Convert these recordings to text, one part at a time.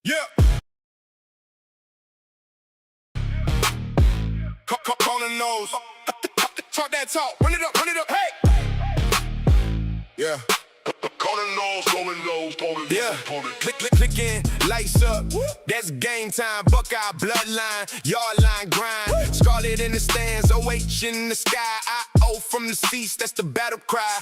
Yeah. Calling those. Talk that talk. Run it up, hey. Yeah. Calling those. Yeah. Click in, lights up. That's game time. Buckeye bloodline, yard line grind. Scarlet in the stands, OH in the sky. I-O from the seats, that's the battle cry.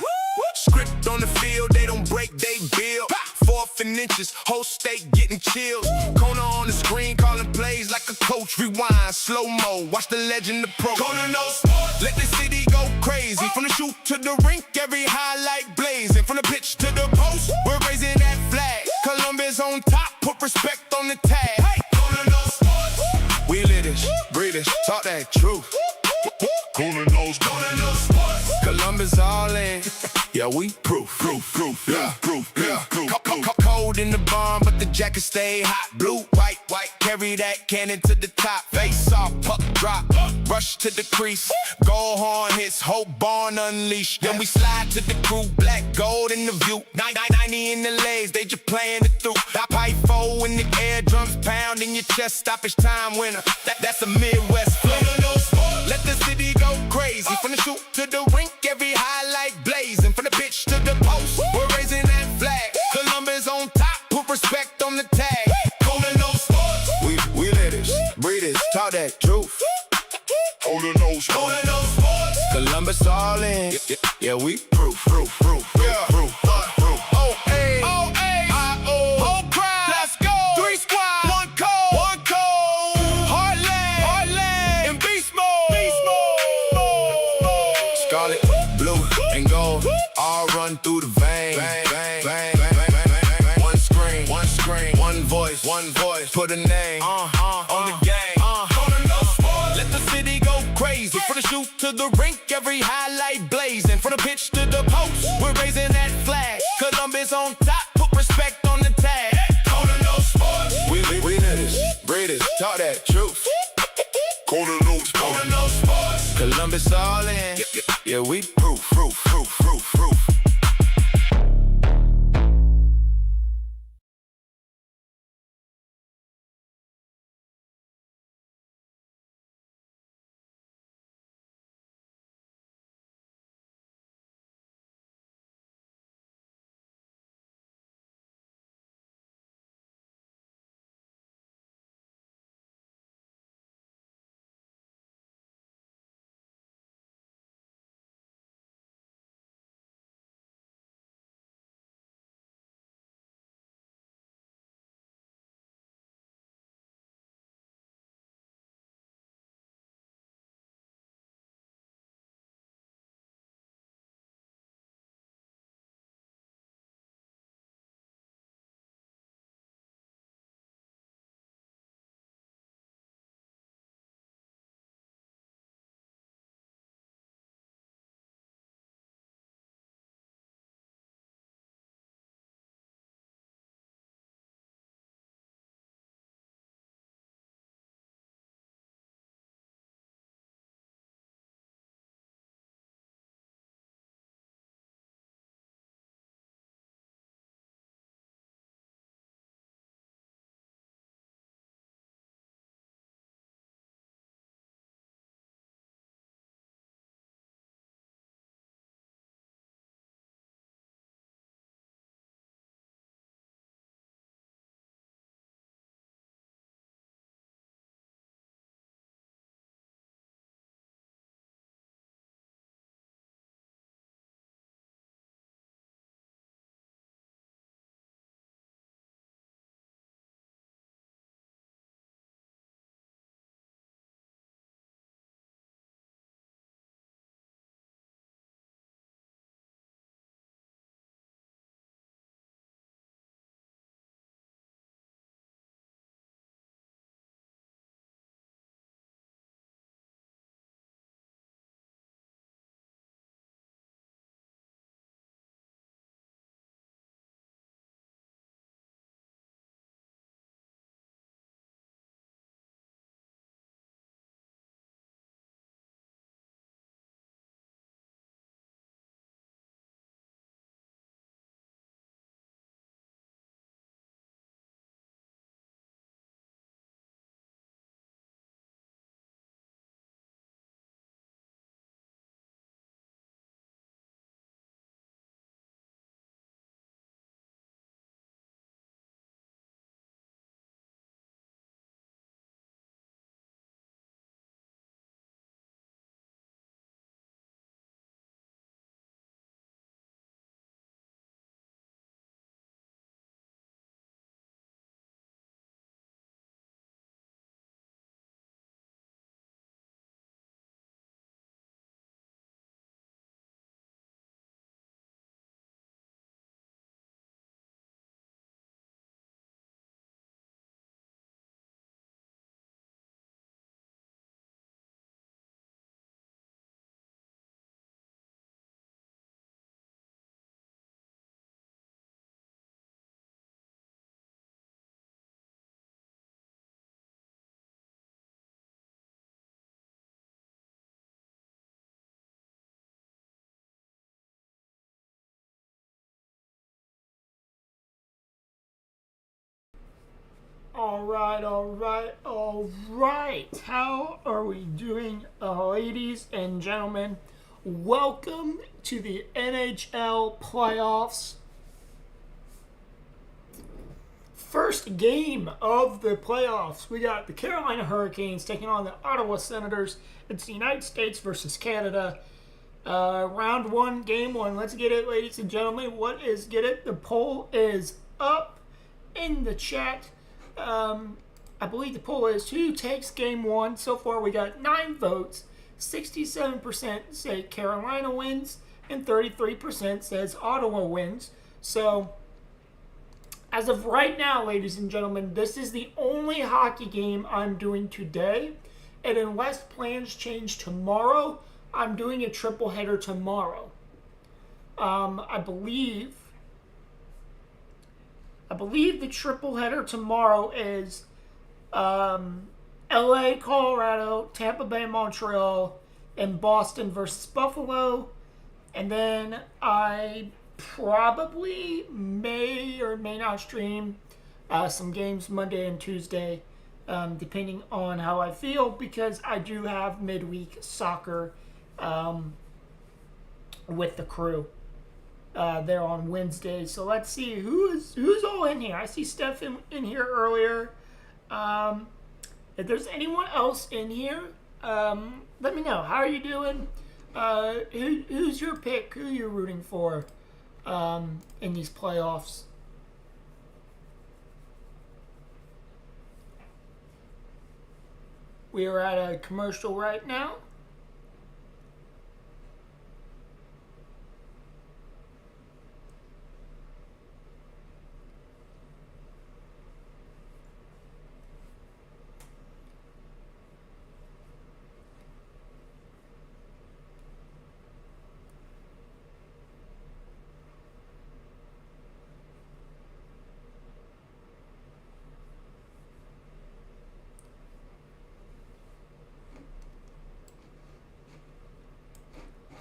Script on the field, they don't break, they build. 4th and inches, whole state getting chills. Kona on the screen, calling plays like a coach. Rewind, slow-mo, watch the legend of pro. Kona knows, let the city go crazy. From the shoot to the rink, every highlight blazing. From the pitch to the post, we're raising that flag. Columbus on top, put respect on the tag. Kona knows sports. We live this, breathe this, talk that truth. Kona knows sports. Columbus all in. Yeah, we proof. Yeah. Cold in the barn, but the jacket stay hot. Blue, white, carry that cannon to the top. Face off, puck drop, rush to the crease. Goal horn hits, whole barn unleashed. Then we slide to the crew, black gold in the view. 90 in the legs, they just playing it through. Pipe four in the air, drums pound in your chest. Stoppage time winner, that's a Midwest flow. Let the city go crazy. From the shoot to the rink, every highlight blazing. From the pitch to the post, we're raising that flag. Columbus on top, put respect on the tag. Kona knows sports. We live this, breathe this, talk that truth. Kona knows sports. Columbus all in. Yeah, we proof. Yeah, proof. Scarlet, blue, and gold, all run through the veins. Bang. One screen, one voice, put a name on the game. Let the city go crazy. From the shoot to the rink, every highlight blazing. From the pitch to the post, we're raising that flag. Columbus on top, put respect on the tag. Kona knows sports. We live this, breathe this, talk that truth. Kona knows sports. Columbus all in. Yeah, we proof. All right. How are we doing, ladies and gentlemen? Welcome to the NHL playoffs. First game of the playoffs. We got the Carolina Hurricanes taking on the Ottawa Senators. It's the United States versus Canada. Round one, game one. Let's get it, ladies and gentlemen. Get it? The poll is up in the chat. I believe the poll is who takes game one. So far, we got 9 votes. 67% say Carolina wins, and 33% says Ottawa wins. So, as of right now, ladies and gentlemen, this is the only hockey game I'm doing today. And unless plans change tomorrow, I'm doing a triple header tomorrow. I believe the triple header tomorrow is LA, Colorado, Tampa Bay, Montreal, and Boston versus Buffalo. And then I probably may or may not stream some games Monday and Tuesday, depending on how I feel, because I do have midweek soccer with the crew. There on Wednesday. So let's see who's all in here. I see Steph in here earlier. If there's anyone else in here, let me know. How are you doing? Who's your pick? Who are you rooting for in these playoffs? We are at a commercial right now.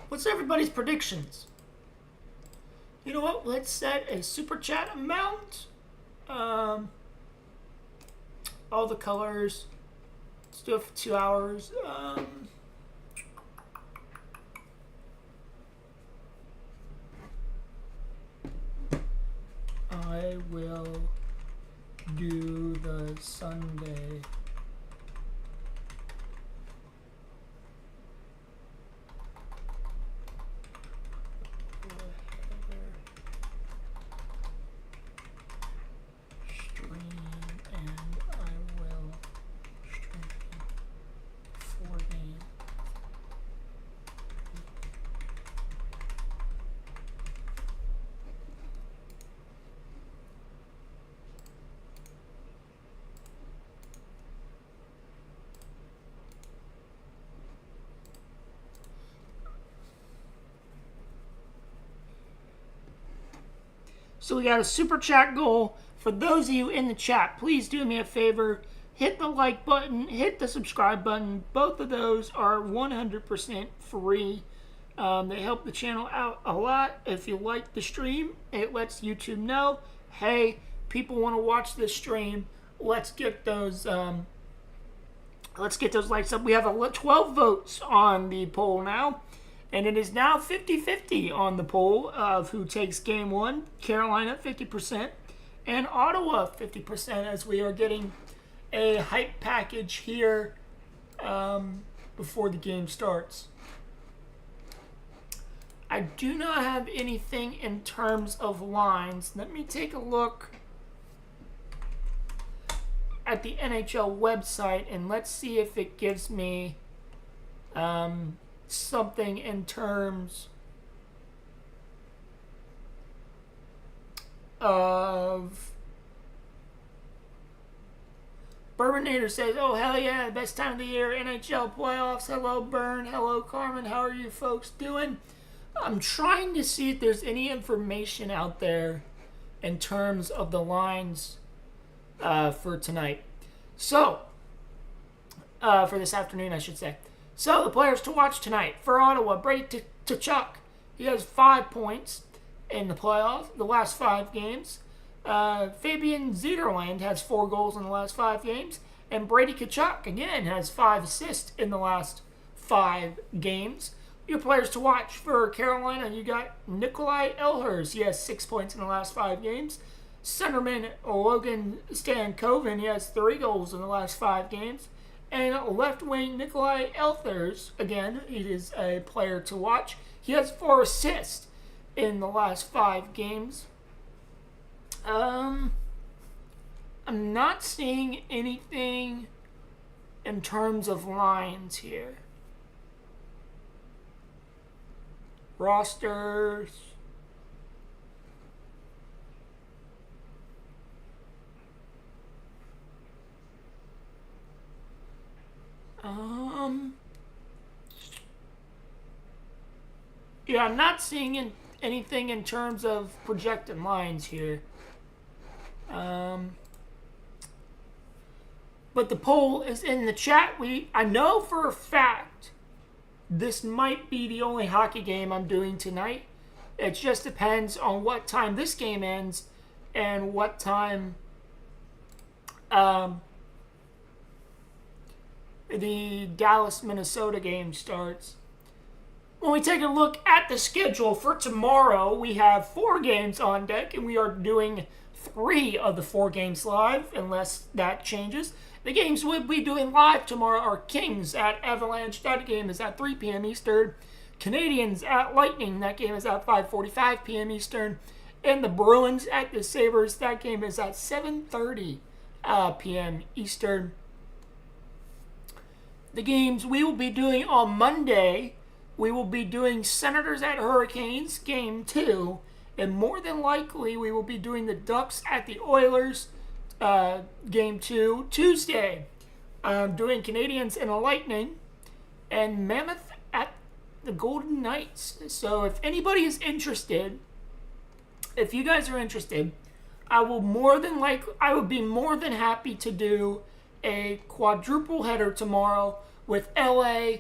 What's everybody's predictions? You know what? Let's set a super chat amount. All the colors. Let's do it for 2 hours. I will do the Sunday. So we got a super chat goal. For those of you in the chat, please do me a favor. Hit the like button. Hit the subscribe button. Both of those are 100% free. They help the channel out a lot. If you like the stream, it lets YouTube know, hey, people want to watch this stream. Let's get those likes up. We have 12 votes on the poll now. And it is now 50-50 on the poll of who takes game one. Carolina, 50%. And Ottawa, 50%, as we are getting a hype package here before the game starts. I do not have anything in terms of lines. Let me take a look at the NHL website, and let's see if it gives me something in terms of Bourbonnator says, oh hell yeah, best time of the year, NHL playoffs. Hello Burn, hello Carmen, how are you folks doing? I'm trying to see if there's any information out there in terms of the lines for tonight. So for this afternoon, I should say. So, the players to watch tonight. For Ottawa, Brady Tkachuk. He has 5 points in the playoffs, the last 5 games. Fabian Zederland has 4 goals in the last 5 games. And Brady Tkachuk, again, has 5 assists in the last 5 games. Your players to watch for Carolina, you got Nikolai Ehlers. He has 6 points in the last 5 games. Centerman Logan Stankoven, he has 3 goals in the last 5 games. And left wing Nikolai Ehlers, again, he is a player to watch. He has 4 assists in the last 5 games. I'm not seeing anything in terms of lines here. Rosters. Yeah, I'm not seeing anything in terms of projected lines here. But the poll is in the chat. I know for a fact this might be the only hockey game I'm doing tonight. It just depends on what time this game ends and what time the Dallas-Minnesota game starts. When we take a look at the schedule for tomorrow, we have 4 games on deck, and we are doing 3 of the 4 games live, unless that changes. The games we'll be doing live tomorrow are Kings at Avalanche. That game is at 3 p.m. Eastern. Canadians at Lightning. That game is at 5:45 p.m. Eastern. And the Bruins at the Sabres. That game is at 7:30 p.m. Eastern. The games we will be doing on Monday, we will be doing Senators at Hurricanes, Game 2. And more than likely, we will be doing the Ducks at the Oilers, Game 2. Tuesday, doing Canadians and the Lightning. And Mammoth at the Golden Knights. So if anybody is interested, if you guys are interested, I would be more than happy to do a quadruple header tomorrow with LA,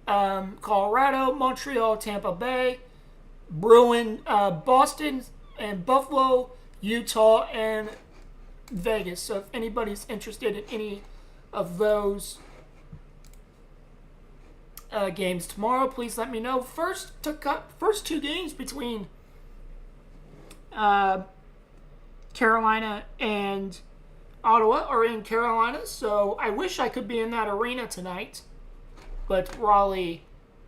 Colorado, Montreal, Tampa Bay, Bruin, Boston, and Buffalo, Utah, and Vegas. So if anybody's interested in any of those games tomorrow, please let me know. First 2 games between Carolina and Ottawa are in Carolina, so I wish I could be in that arena tonight, but Raleigh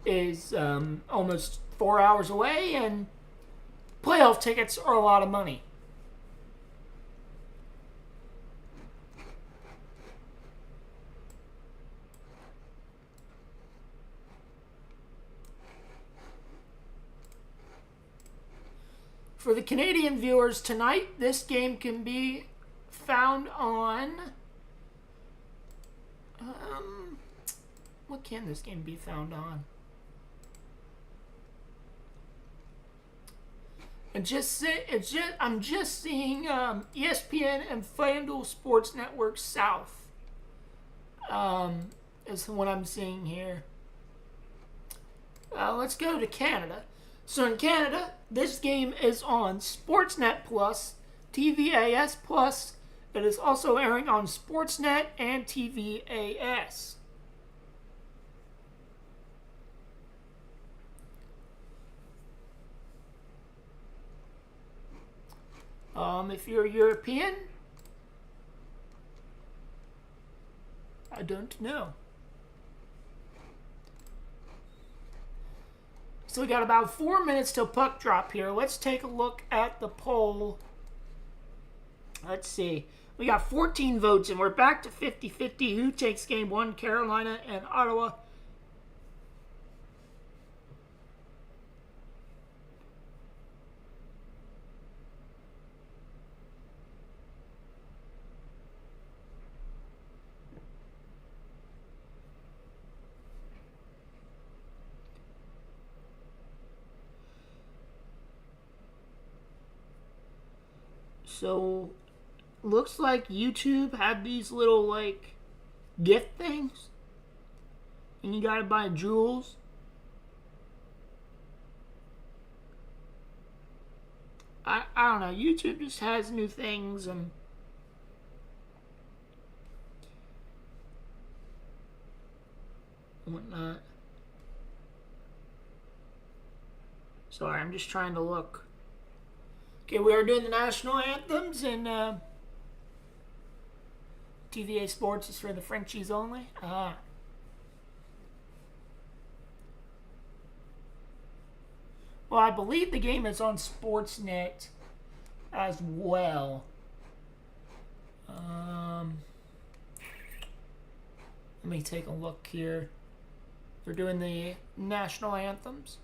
is almost 4 hours away, and playoff tickets are a lot of money. For the Canadian viewers tonight, this game can be found on... what can this game be found on? I'm just seeing ESPN and FanDuel Sports Network South is what I'm seeing here. Let's go to Canada. So in Canada, this game is on Sportsnet Plus, TVAS Plus. It is also airing on Sportsnet and TVAS. If you're European, I don't know. So we got about 4 minutes till puck drop here. Let's take a look at the poll. Let's see. We got 14 votes, and we're back to 50-50. Who takes game 1, Carolina and Ottawa? So, looks like YouTube had these little, like, gift things. And you gotta buy jewels. I don't know. YouTube just has new things and whatnot. Sorry, I'm just trying to look. Okay, we are doing the national anthems, and TVA Sports is for the Frenchies only. Well, I believe the game is on Sportsnet as well. Let me take a look here. They're doing the national anthems.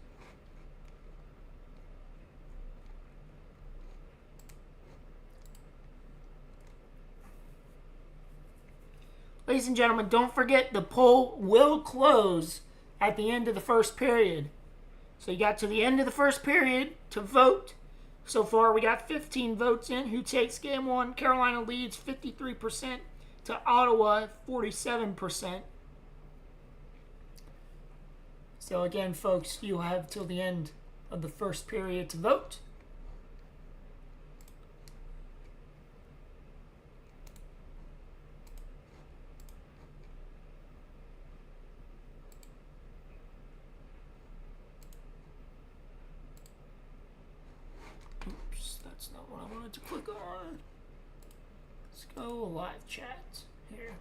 Ladies and gentlemen, don't forget the poll will close at the end of the first period. So you got to the end of the first period to vote. So far, we got 15 votes in. Who takes game one? Carolina leads 53% to Ottawa 47%. So again, folks, you have till the end of the first period to vote. Oops, that's not what I wanted to click on. Let's go live chat here.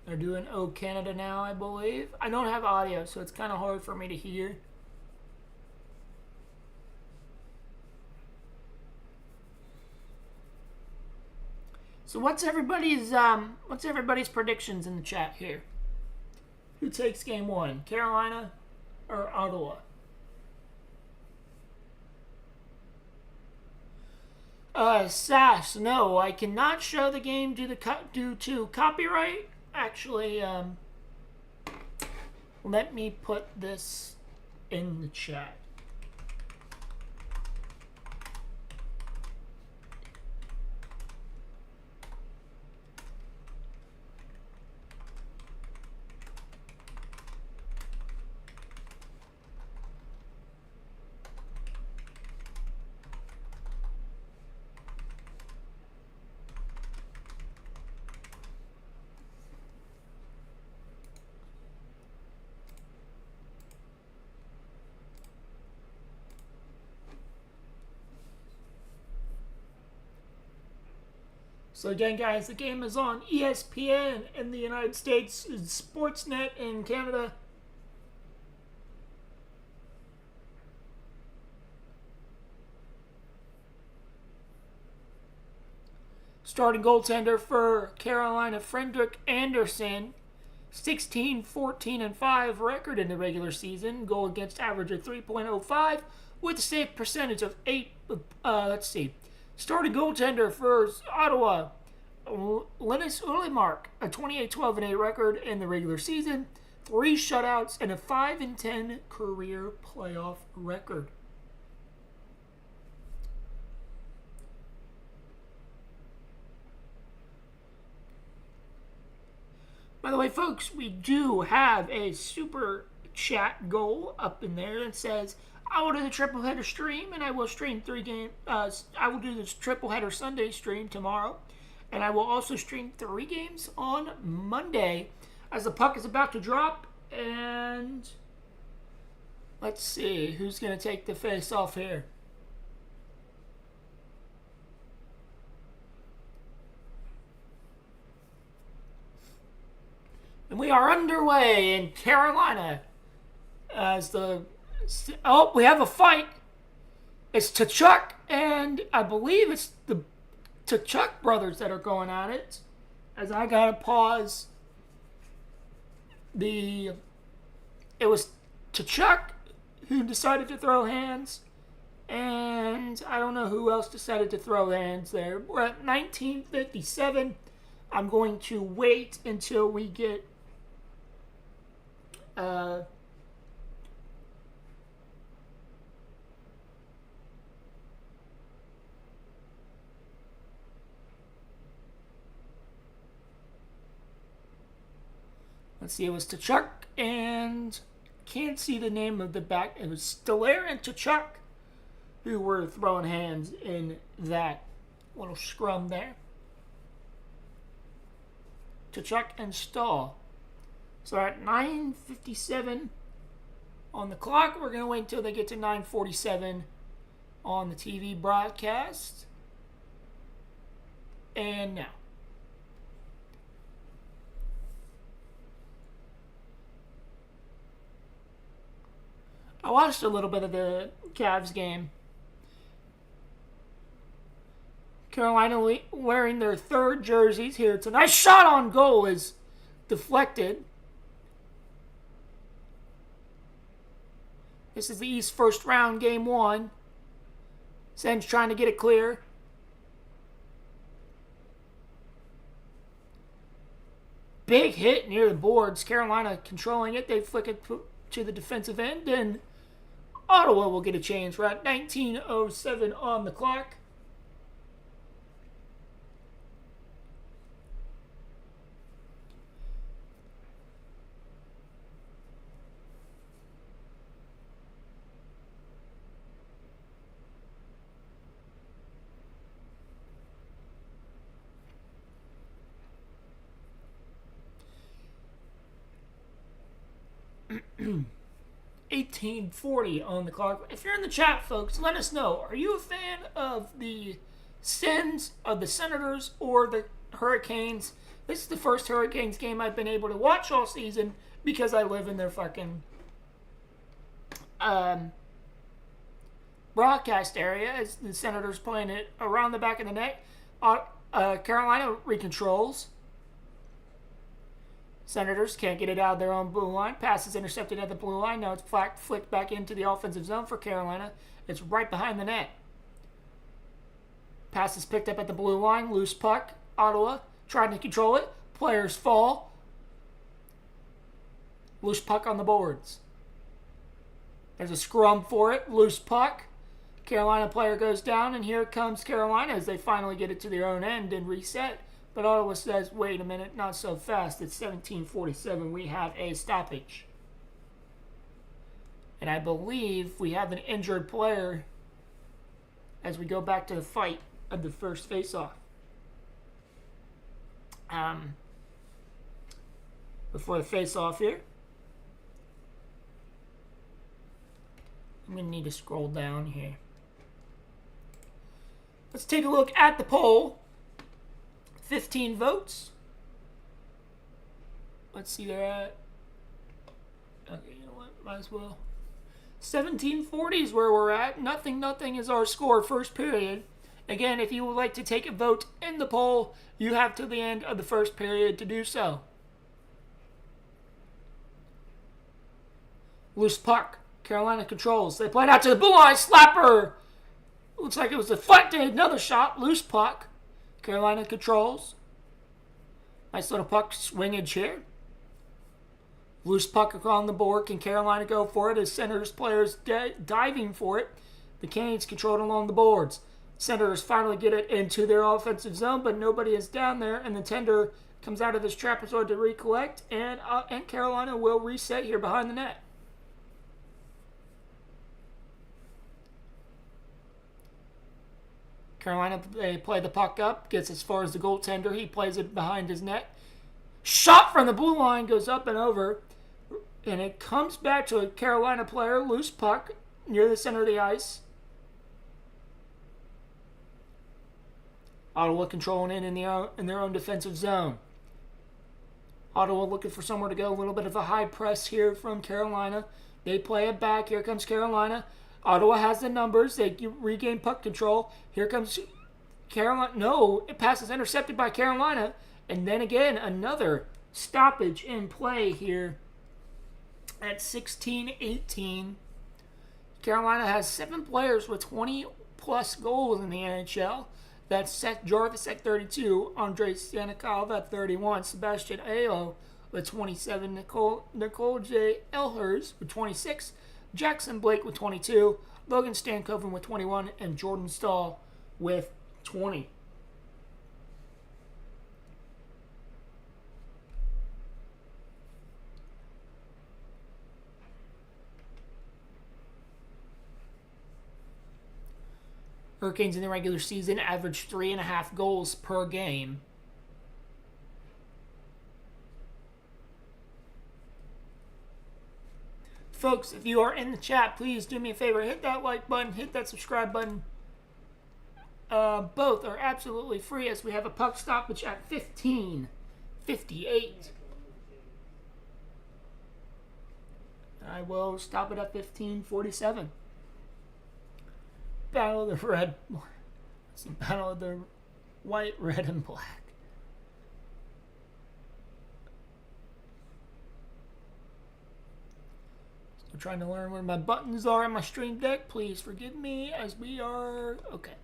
They're doing O Canada now, I believe. I don't have audio, so it's kind of hard for me to hear. So what's everybody's predictions in the chat here? Who takes game one, Carolina or Ottawa? Sass, no, I cannot show the game due to copyright. Actually, let me put this in the chat. So again, guys, the game is on ESPN in the United States, Sportsnet in Canada. Starting goaltender for Carolina, Frederik Andersen, 16, 14, and 5 record in the regular season. Goal against average of 3.05 with a save percentage of 8. Starting goaltender for Ottawa, Linus Ullmark, a 28, 12, and 8 record in the regular season, 3 shutouts, and a 5 and 10 career playoff record. By the way, folks, we do have a super chat goal up in there that says, I will do the triple header stream, and I will stream 3 games. I will do this triple header Sunday stream tomorrow, and I will also stream 3 games on Monday as the puck is about to drop. And let's see who's going to take the face off here. And we are underway in Carolina as the... Oh, we have a fight. It's Tkachuk, and I believe it's the Tkachuk brothers that are going at it. As I gotta pause it was Tkachuk who decided to throw hands, and I don't know who else decided to throw hands there. We're at 1957. I'm going to wait until we get Let's see, it was Tkachuk and can't see the name of the back. It was Stellaire and Tkachuk who were throwing hands in that little scrum there. Tkachuk and Stahl. So at 9:57 on the clock, we're going to wait until they get to 9:47 on the TV broadcast. And now. I watched a little bit of the Cavs game. Carolina wearing their third jerseys here. It's a nice shot on goal is deflected. This is the East first round, game 1. Sens trying to get it clear. Big hit near the boards. Carolina controlling it. They flick it to the defensive end, and Ottawa will get a change. We're at 19:07 on the clock. $18.40 on the clock. If you're in the chat, folks, let us know. Are you a fan of the Sens, of the Senators, or the Hurricanes? This is the first Hurricanes game I've been able to watch all season because I live in their fucking broadcast area as the Senators playing it around the back of the net. Carolina recontrols. Senators can't get it out of their own blue line. Pass is intercepted at the blue line. Now it's flicked back into the offensive zone for Carolina. It's right behind the net. Pass is picked up at the blue line. Loose puck. Ottawa trying to control it. Players fall. Loose puck on the boards. There's a scrum for it. Loose puck. Carolina player goes down, and here comes Carolina as they finally get it to their own end and reset. But Ottawa says, wait a minute, not so fast. It's 17:47. We have a stoppage. And I believe we have an injured player as we go back to the fight of the first face-off. Before the face-off here, I'm going to need to scroll down here. Let's take a look at the poll. 15 votes. Let's see, they're at... Okay, you know what? Might as well. 17:40 is where we're at. Nothing is our score first period. Again, if you would like to take a vote in the poll, you have till the end of the first period to do so. Loose puck. Carolina controls. They play it out to the blue line. Slapper. Looks like it was deflected. Another shot. Loose puck. Carolina controls. Nice little puck swingage here. Loose puck on the board. Can Carolina go for it as Senators players diving for it? The Canes control it along the boards. Senators finally get it into their offensive zone, but nobody is down there, and the tender comes out of this trapezoid to recollect, and Carolina will reset here behind the net. Carolina, they play the puck up, gets as far as the goaltender. He plays it behind his net. Shot from the blue line, goes up and over, and it comes back to a Carolina player. Loose puck near the center of the ice. Ottawa controlling it in their own defensive zone. Ottawa looking for somewhere to go. A little bit of a high press here from Carolina. They play it back. Here comes Carolina. Ottawa has the numbers. They regain puck control. Here comes Carolina. No, it passes intercepted by Carolina. And then again, another stoppage in play here at 16-18. Carolina has 7 players with 20-plus goals in the NHL. That's Seth Jarvis at 32, Andrei Stanikov at 31, Sebastian Aho with 27, Nicole J. Elhers with 26, Jackson Blake with 22, Logan Stankoven with 21, and Jordan Stahl with 20. Hurricanes in the regular season averaged 3.5 goals per game. Folks, if you are in the chat, please do me a favor. Hit that like button. Hit that subscribe button. Both are absolutely free as we have a puck stoppage at 15:58. I will stop it at 15:47. Battle of the red. It's the battle of the white, red, and black. Still trying to learn where my buttons are on my stream deck. Please forgive me as we are... Okay.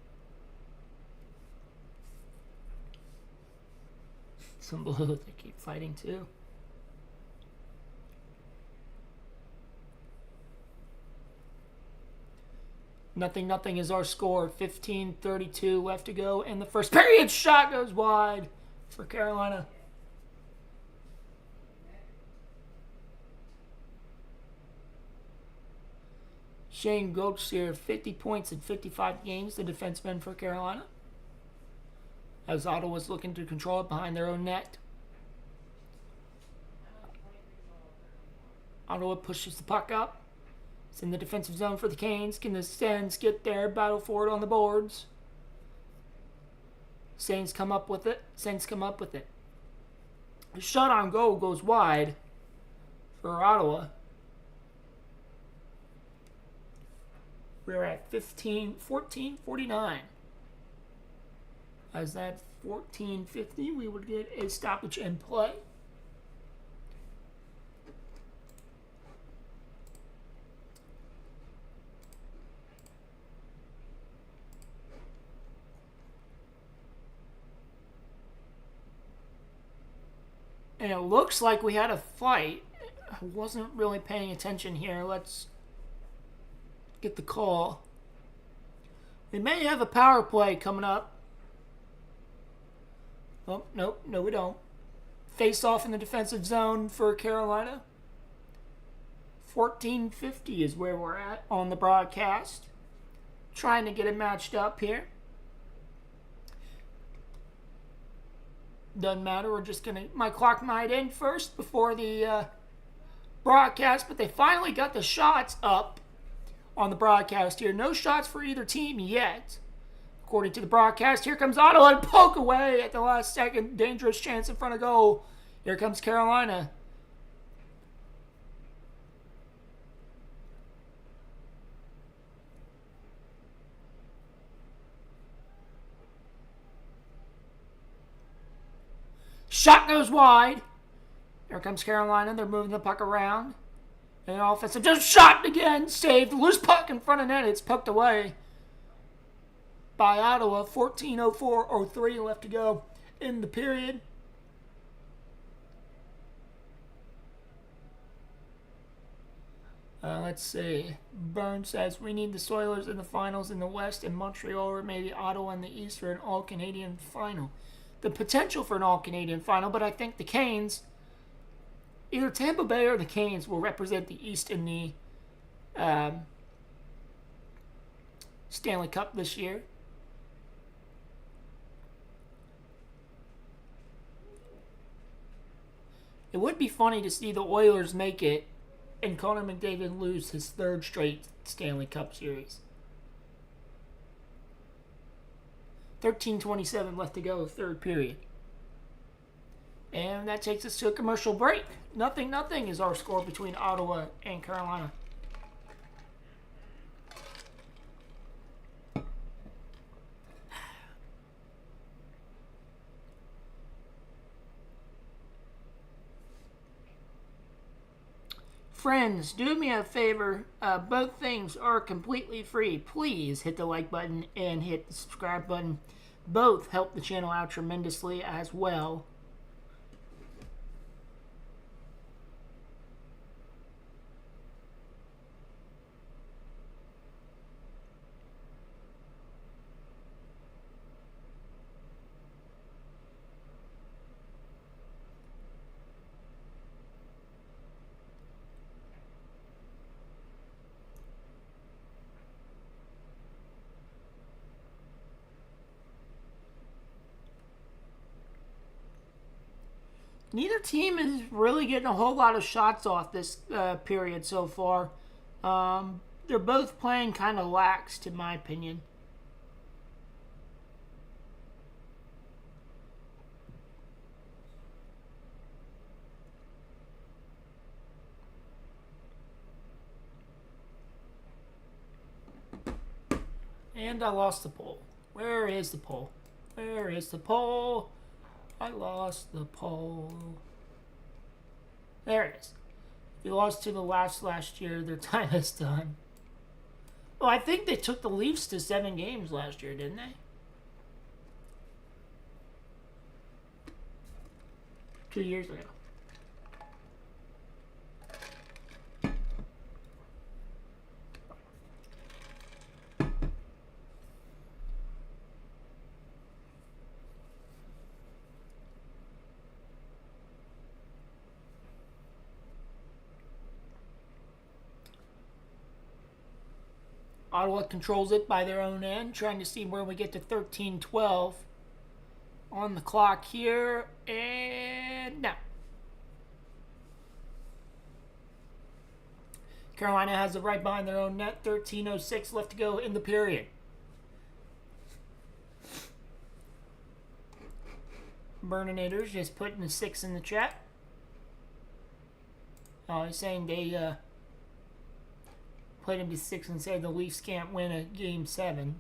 Some blue, they keep fighting too. Nothing is our score. 15:32 left to go in the first period. Shot goes wide for Carolina. Shane Gauthier, 50 points in 55 games, the defenseman for Carolina. As Ottawa's looking to control it behind their own net. Ottawa pushes the puck up. It's in the defensive zone for the Canes. Can the Sens get there? Battle for it on the boards. Saints come up with it. The shot on goal goes wide for Ottawa. We're at 14:49. As that 14:50, we would get a stoppage in play. And it looks like we had a fight. I wasn't really paying attention here. Let's get the call. We may have a power play coming up. Oh, nope. No, we don't. Face off in the defensive zone for Carolina. 14:50 is where we're at on the broadcast. Trying to get it matched up here. Doesn't matter. We're just going to... My clock might end first before the broadcast. But they finally got the shots up on the broadcast here. No shots for either team yet. According to the broadcast, here comes Ottawa and poke away at the last second. Dangerous chance in front of goal. Here comes Carolina. Shot goes wide. Here comes Carolina. They're moving the puck around. And an offensive just shot again. Saved. Loose puck in front of net. It's poked away by Ottawa. 14:04:03 left to go in the period. Let's see. Burns says, we need the Oilers in the finals in the West and Montreal or maybe Ottawa in the East for an all-Canadian final. The potential for an all-Canadian final, but I think the Canes, either Tampa Bay or the Canes, will represent the East in the Stanley Cup this year. It would be funny to see the Oilers make it and Connor McDavid lose his third straight Stanley Cup series. 13:27 left to go, third period. And that takes us to a commercial break. 0-0 is our score between Ottawa and Carolina. Friends, do me a favor. Both things are completely free. Please hit the like button and hit the subscribe button. Both help the channel out tremendously as well. Neither team is really getting a whole lot of shots off this period so far. They're both playing kind of lax, in my opinion. And I lost the poll. Where is the poll? Where is the poll? I lost the poll. There it is. They lost to the last year. Their time is done. Well, I think they took the Leafs to 7 games last year, didn't they? 2 years ago. Ottawa controls it by their own end, trying to see where we get to 13-12 on the clock here, and no. Carolina has it right behind their own net, 13:06 left to go in the period. Burninator's just putting a 6 in the chat. Oh, he's saying they played him to 6 and said the Leafs can't win a Game 7.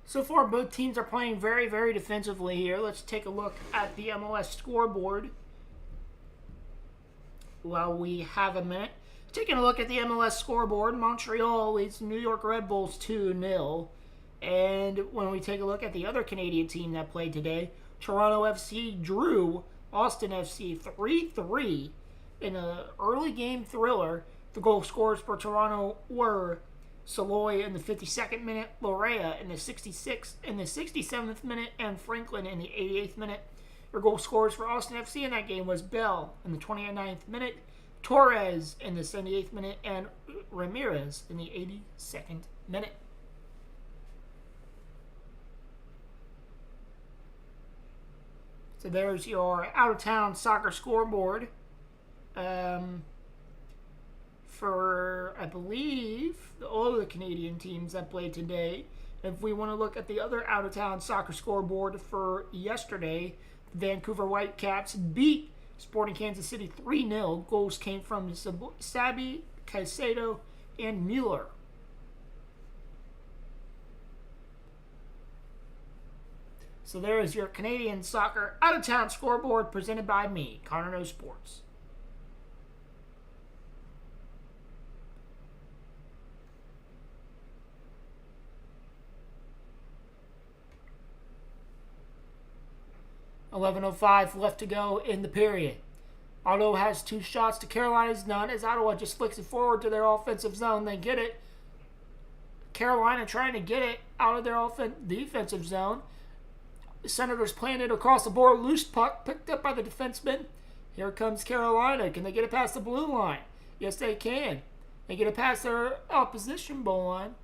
So far, both teams are playing very, very defensively here. Let's take a look at the MLS scoreboard while we have a minute. Taking a look at the MLS scoreboard, Montreal leads New York Red Bulls 2-0. And when we take a look at the other Canadian team that played today, Toronto FC drew Austin FC 3-3 in an early game thriller. The goal scorers for Toronto were Saloy in the 52nd minute, Lorea in the 67th minute, and Franklin in the 88th minute. Their goal scorers for Austin FC in that game was Bell in the 29th minute, Torres in the 78th minute, and Ramirez in the 82nd minute. So there's your out-of-town soccer scoreboard for, I believe, all of the Canadian teams that played today. If we want to look at the other out-of-town soccer scoreboard for yesterday, the Vancouver Whitecaps beat Sporting Kansas City 3-0. Goals came from Sabi, Caicedo, and Mueller. So there is your Canadian soccer out-of-town scoreboard presented by me, Connor No Sports. .11:05 left to go in the period. Ottawa has 2 shots to Carolina's none as Ottawa just flicks it forward to their offensive zone. They get it. Carolina trying to get it out of their defensive zone. The Senators playing it across the board. Loose puck picked up by the defenseman. Here comes Carolina. Can they get it past the blue line? Yes, they can. They get it past their opposition goal line.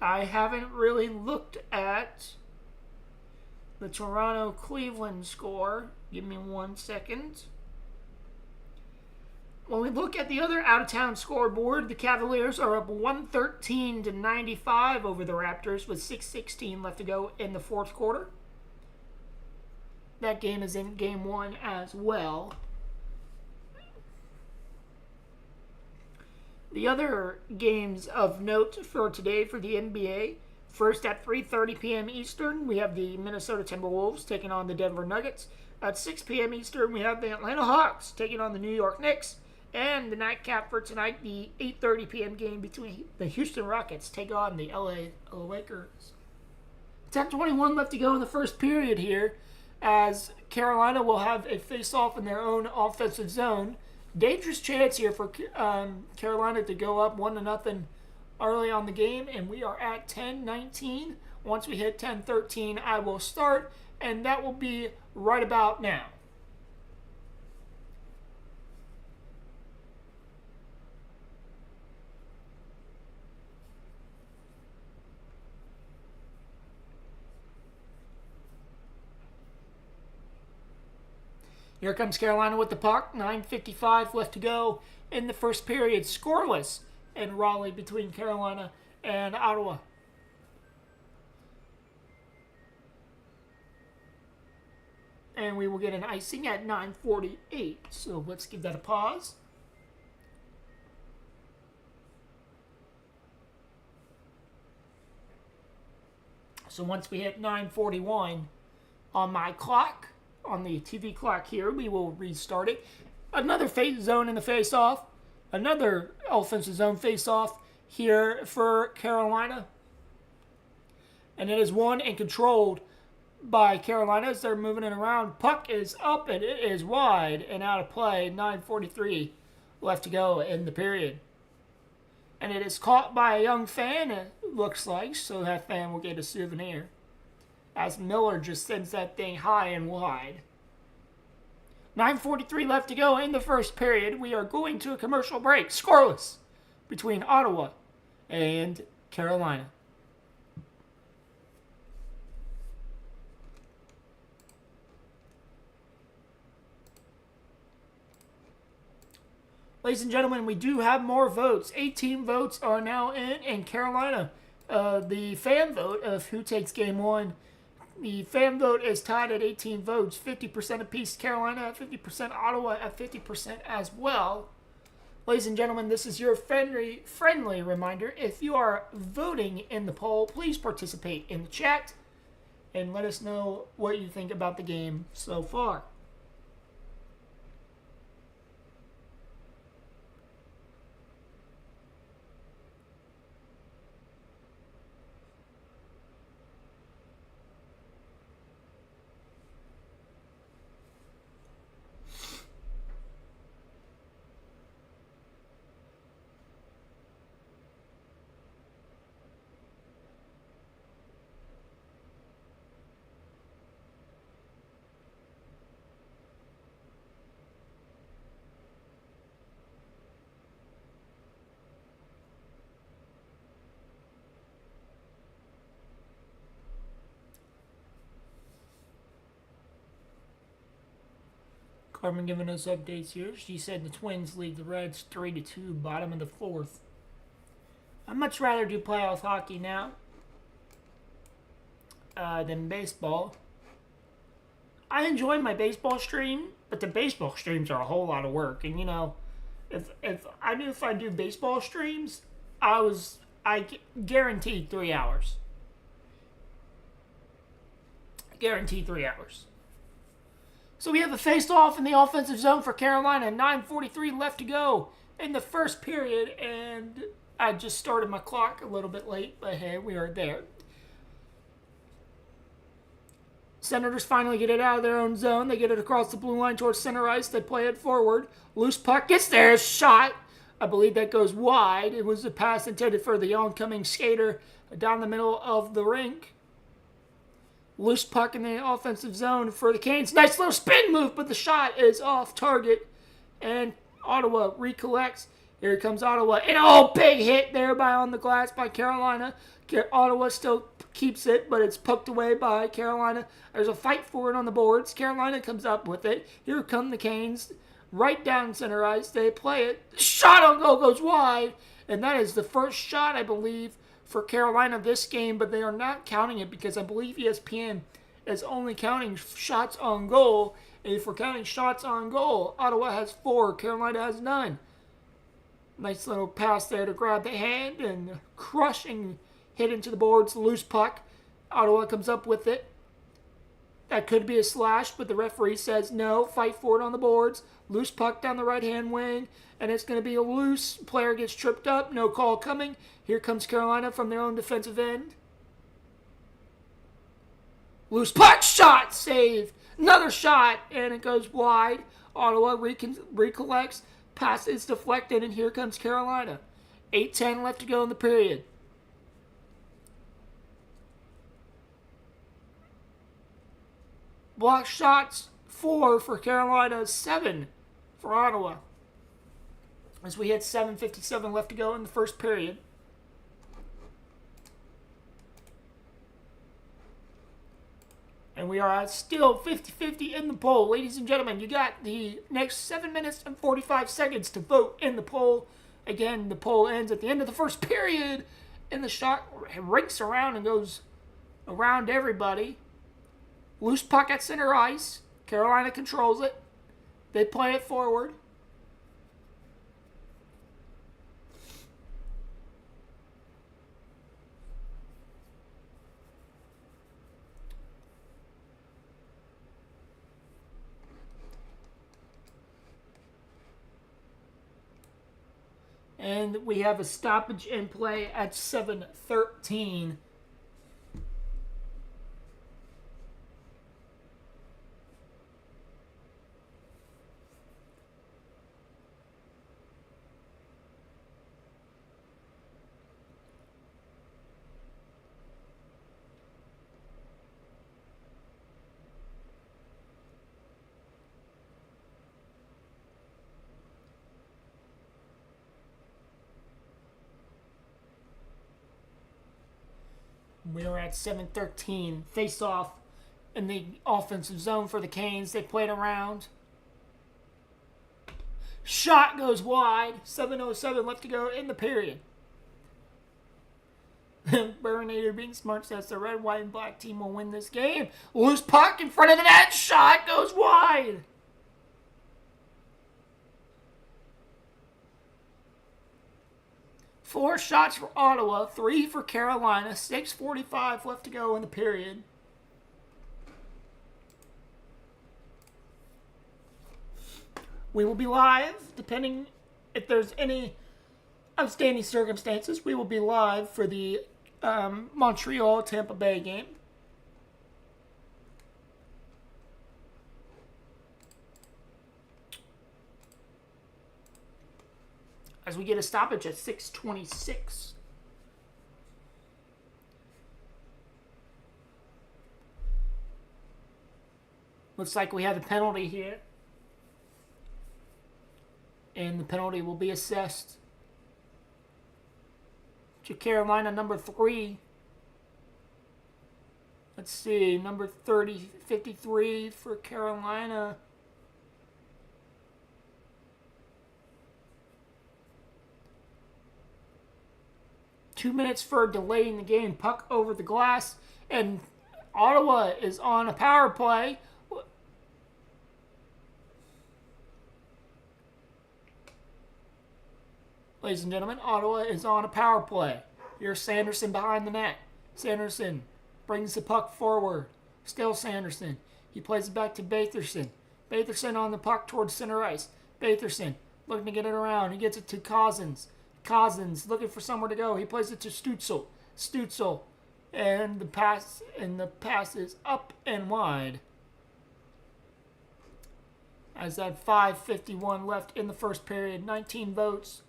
I haven't really looked at the Toronto-Cleveland score. Give me 1 second. When we look at the other out-of-town scoreboard, the Cavaliers are up 113-95 over the Raptors with 6:16 left to go in the fourth quarter. That game is in Game 1 as well. The other games of note for today for the NBA, first at 3:30 p.m. Eastern, we have the Minnesota Timberwolves taking on the Denver Nuggets. At 6 p.m. Eastern, we have the Atlanta Hawks taking on the New York Knicks. And the nightcap for tonight, the 8:30 p.m. game between the Houston Rockets take on the LA Lakers. 10:21 left to go in the first period here, as Carolina will have a face-off in their own offensive zone. Dangerous chance here for Carolina to go up 1-0 early on the game, and we are at 10:19. Once we hit 10:13, I will start, and that will be right about now. Here comes Carolina with the puck. 9:55 left to go in the first period. Scoreless in Raleigh between Carolina and Ottawa. And we will get an icing at 9:48. So let's give that a pause. So once we hit 9:41 on my clock, on the TV clock here, we will restart it. Another face zone in the face-off. Another offensive zone face-off here for Carolina. And it is won and controlled by Carolina as they're moving it around. Puck is up and it is wide and out of play. 9:43 left to go in the period. And it is caught by a young fan, it looks like, so that fan will get a souvenir. As Miller just sends that thing high and wide. 9:43 left to go in the first period. We are going to a commercial break. Scoreless between Ottawa and Carolina. Ladies and gentlemen, we do have more votes. 18 votes are now in Carolina. The fan vote of who takes game one. The fan vote is tied at 18 votes. 50% apiece Carolina at 50%, Ottawa at 50% as well. Ladies and gentlemen, this is your friendly reminder. If you are voting in the poll, please participate in the chat and let us know what you think about the game so far. Carmen giving us updates here. She said the Twins lead the Reds 3-2, bottom of the fourth. I'd much rather do playoff hockey now than baseball. I enjoy my baseball stream, but the baseball streams are a whole lot of work. And you know, if I do baseball streams, I guaranteed 3 hours. Guaranteed 3 hours. So we have a face-off in the offensive zone for Carolina. 9:43 left to go in the first period, and I just started my clock a little bit late, but hey, we are there. Senators finally get it out of their own zone. They get it across the blue line towards center ice. They play it forward. Loose puck gets there. Shot. I believe that goes wide. It was a pass intended for the oncoming skater down the middle of the rink. Loose puck in the offensive zone for the Canes. Nice little spin move, but the shot is off target. And Ottawa recollects. Here comes Ottawa. And big hit there on the glass by Carolina. Ottawa still keeps it, but it's poked away by Carolina. There's a fight for it on the boards. Carolina comes up with it. Here come the Canes. Right down center ice. They play it. Shot on goal goes wide. And that is the first shot, I believe, for Carolina this game, but they are not counting it because I believe ESPN is only counting shots on goal. And if we're counting shots on goal, Ottawa has 4, Carolina has none. Nice little pass there to grab the hand and crushing hit into the boards, loose puck. Ottawa comes up with it. That could be a slash, but the referee says no, fight for it on the boards. Loose puck down the right-hand wing, and it's going to be a loose. Player gets tripped up, no call coming. Here comes Carolina from their own defensive end. Loose puck, shot, saved. Another shot, and it goes wide. Ottawa recollects, pass is deflected, and here comes Carolina. 8:10 left to go in the period. Block shots, 4 for Carolina, 7 for Ottawa. As we hit 7:57 left to go in the first period. And And we are still 50-50 in the poll. Ladies and gentlemen, you got the next 7 minutes and 45 seconds to vote in the poll. Again, the poll ends at the end of the first period, and the shot rakes around and goes around everybody. Loose puck at center ice. Carolina controls it. They play it forward. And we have a stoppage in play at 7:13. We are at 7:13. Face off in the offensive zone for the Canes. They played around. Shot goes wide. 7:07 left to go in the period. Burnator being smart says the red, white, and black team will win this game. Loose puck in front of the net. Shot goes wide. Four shots for Ottawa, 3 for Carolina, 6:45 left to go in the period. We will be live, depending if there's any outstanding circumstances. We will be live for the Montreal-Tampa Bay game. As we get a stoppage at 6:26. Looks like we have a penalty here. And the penalty will be assessed to Carolina, number 3. Let's see, number 53 for Carolina. Two minutes for delaying the game. Puck over the glass. And Ottawa is on a power play. Ladies and gentlemen, Ottawa is on a power play. Here's Sanderson behind the net. Sanderson brings the puck forward. Still Sanderson. He plays it back to Batherson. Batherson on the puck towards center ice. Batherson looking to get it around. He gets it to Cousins. Cousins looking for somewhere to go. He plays it to Stützle. Stützle. And the pass is up and wide. As that 5:51 left in the first period. 19 votes.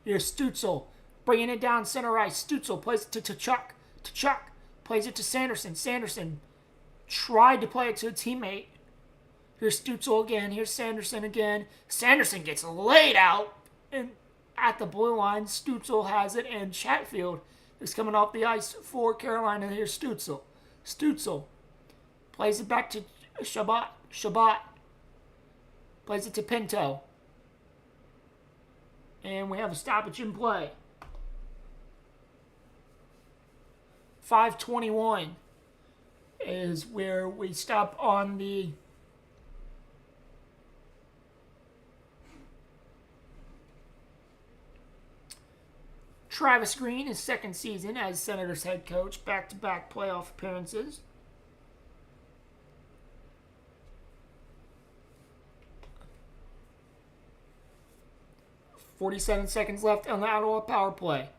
Here's Stützle bringing it down center ice. Stützle plays it to Tkachuk. Tkachuk plays it to Sanderson. Sanderson tried to play it to a teammate. Here's Stützle again. Here's Sanderson again. Sanderson gets laid out at the blue line. Stützle has it, and Chatfield is coming off the ice for Carolina. Here's Stützle. Stützle plays it back to Shabbat. Shabbat plays it to Pinto. And we have a stoppage in play. 5:21 is where we stop on the Travis Green, his second season as Senators head coach, back-to-back playoff appearances. .47 seconds left on the Ottawa power play.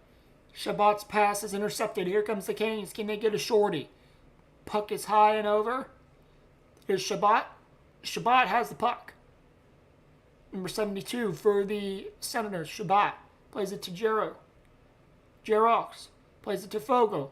Shabbat's pass is intercepted. Here comes the Canes. Can they get a shorty? Puck is high and over. Here's Shabbat. Shabbat has the puck. Number 72 for the Senators. Shabbat plays it to Jero. Jerox plays it to Fogle.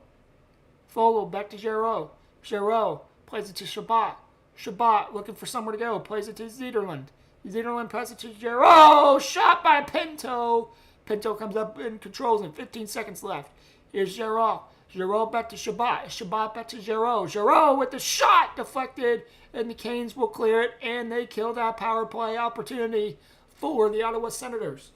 Fogle back to Jero. Jero plays it to Shabbat. Shabbat looking for somewhere to go. Plays it to Zederland. Zederland passes it to Jero. Shot by Pinto. Pinto comes up and controls it. 15 seconds left. Here's Jero. Giroux back to Shabbat. Shabbat back to Giroux. Giroux with the shot deflected, and the Canes will clear it, and they kill that power play opportunity for the Ottawa Senators.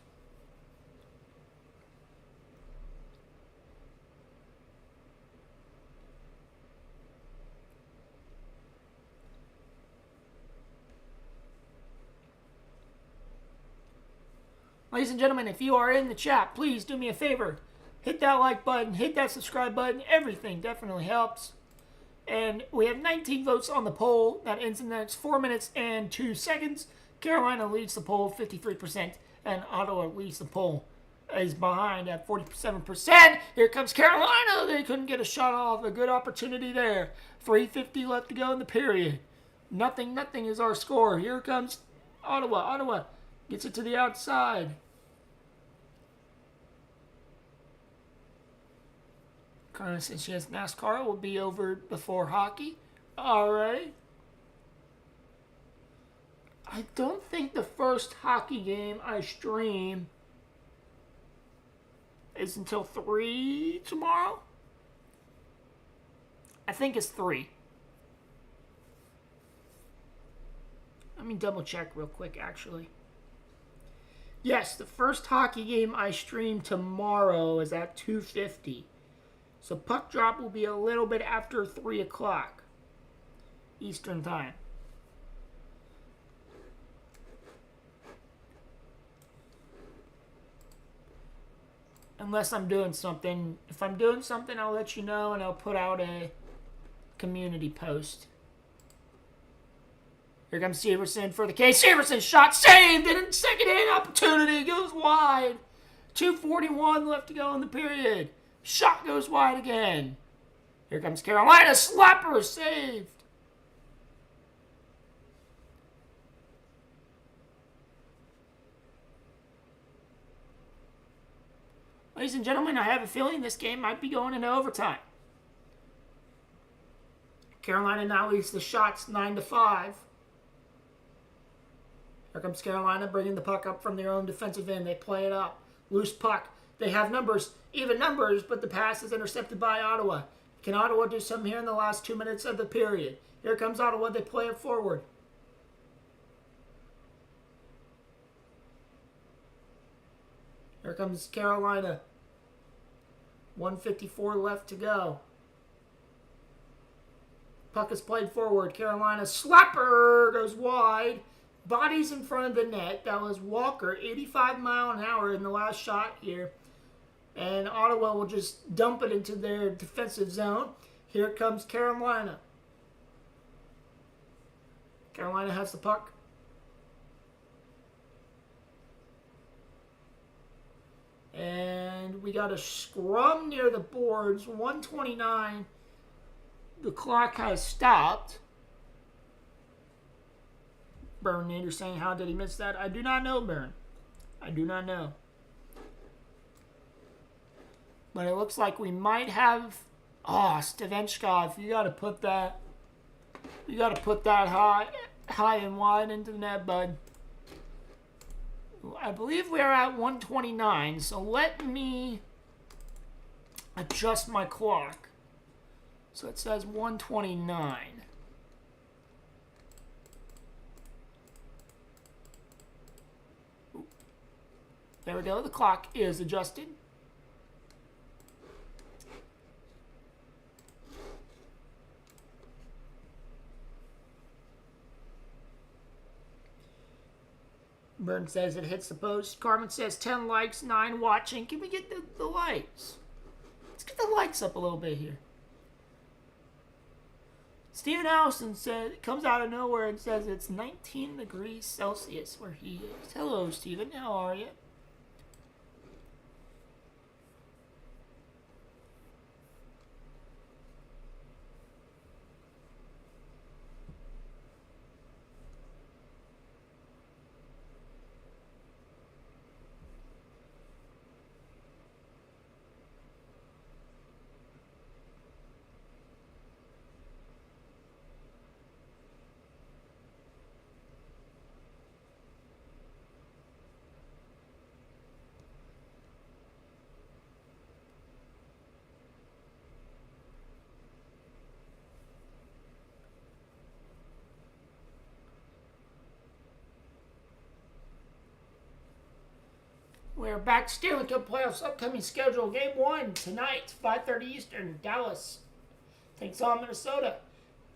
Ladies and gentlemen, if you are in the chat, please do me a favor. Hit that like button, hit that subscribe button. Everything definitely helps. And we have 19 votes on the poll. That ends in the next 4 minutes and 2 seconds. Carolina leads the poll 53%, and Ottawa leads the poll. Is behind at 47%. Here comes Carolina. They couldn't get a shot off. A good opportunity there. 3:50 left to go in the period. Nothing is our score. Here comes Ottawa. Ottawa gets it to the outside. Kind of since she has NASCAR, will be over before hockey. All right. I don't think the first hockey game I stream is until 3 tomorrow. I think it's 3. Let me double check real quick, actually. Yes, the first hockey game I stream tomorrow is at 2:50. So puck drop will be a little bit after 3 o'clock Eastern time. Unless I'm doing something. If I'm doing something, I'll let you know, and I'll put out a community post. Here comes Severson for the Case. Severson shot saved, and second hand opportunity goes wide. 2:41 left to go in the period. Shot goes wide again. Here comes Carolina. Slapper saved. Ladies and gentlemen, I have a feeling this game might be going into overtime. Carolina now leads the shots 9-5. Here comes Carolina bringing the puck up from their own defensive end. They play it up. Loose puck. They have numbers, even numbers, but the pass is intercepted by Ottawa. Can Ottawa do something here in the last 2 minutes of the period? Here comes Ottawa. They play it forward. Here comes Carolina. 1:54 left to go. Puck is played forward. Carolina slapper goes wide. Bodies in front of the net. That was Walker, 85 mile an hour in the last shot here. And Ottawa will just dump it into their defensive zone. Here comes Carolina. Carolina has the puck. And we got a scrum near the boards. 1:29. The clock has stopped. Burn Nader saying, how did he miss that? I do not know, Burn. I do not know. But it looks like we might have... Oh, Stavenchkov, you got to put that... You got to put that high and wide into the net, bud. I believe we are at 1:29, so let me adjust my clock. So it says 1:29. There we go. The clock is adjusted. Burn says it hits the post. Carmen says 10 likes, 9 watching. Can we get the likes? Let's get the likes up a little bit here. Stephen Allison said, comes out of nowhere and says it's 19 degrees Celsius where he is. Hello, Stephen. How are you? are back. Stanley Cup playoffs upcoming schedule. Game 1 tonight, 5:30 Eastern, Dallas takes on Minnesota.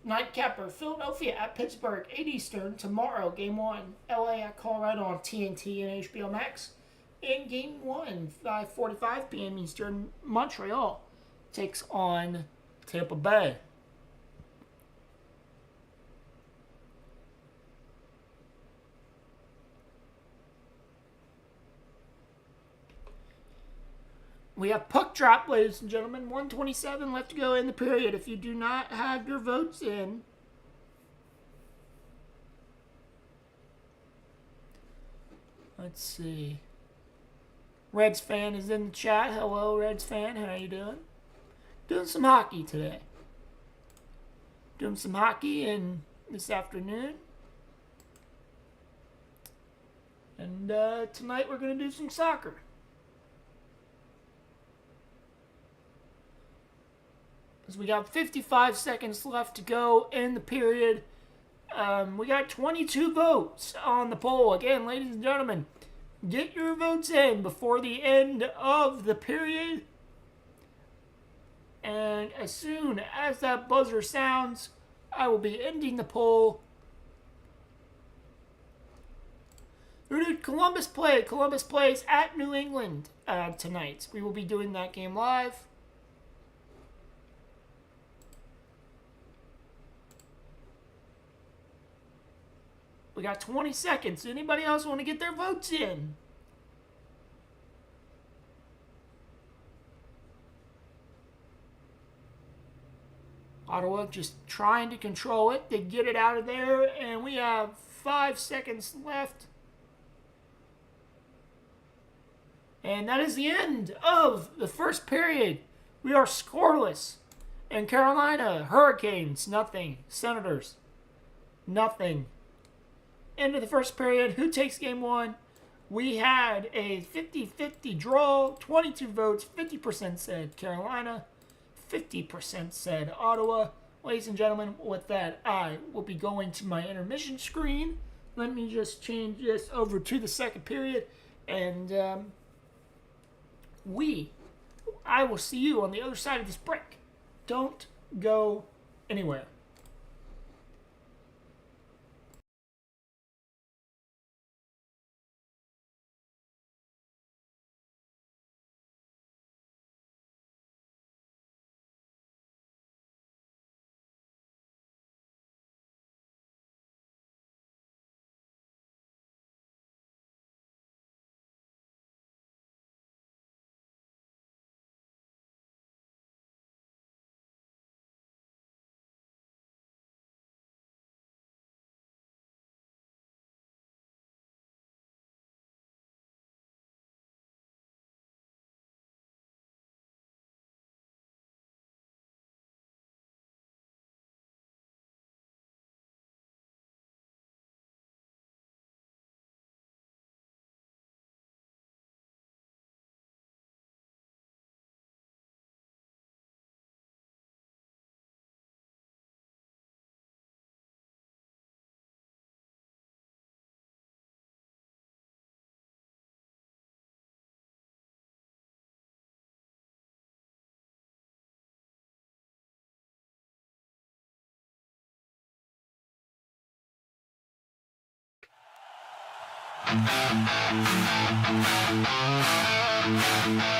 Nightcapper, Philadelphia at Pittsburgh, 8 Eastern. Tomorrow, Game 1, LA at Colorado on TNT and HBO Max. In Game 1, 5:45 p.m. Eastern, Montreal takes on Tampa Bay. We have puck drop, ladies and gentlemen. 1:27 left to go in the period. If you do not have your votes in, let's see. Reds fan is in the chat. Hello, Reds fan. How you doing? Doing some hockey today. Doing some hockey in this afternoon. And tonight we're going to do some soccer. We got 55 seconds left to go in the period. We got 22 votes on the poll. Again, ladies and gentlemen, get your votes in before the end of the period. And as soon as that buzzer sounds, I will be ending the poll. Who did Columbus play? Columbus plays at New England tonight. We will be doing that game live. We got 20 seconds. Anybody else want to get their votes in? Ottawa just trying to control it. They get it out of there, and we have 5 seconds left. And that is the end of the first period. We are scoreless. And Carolina, Hurricanes, nothing. Senators, nothing. End of the first period. Who takes game 1? We had a 50-50 draw. 22 votes. 50% said Carolina. 50% said Ottawa. Ladies and gentlemen, with that, I will be going to my intermission screen. Let me just change this over to the second period. And I will see you on the other side of this break. Don't go anywhere.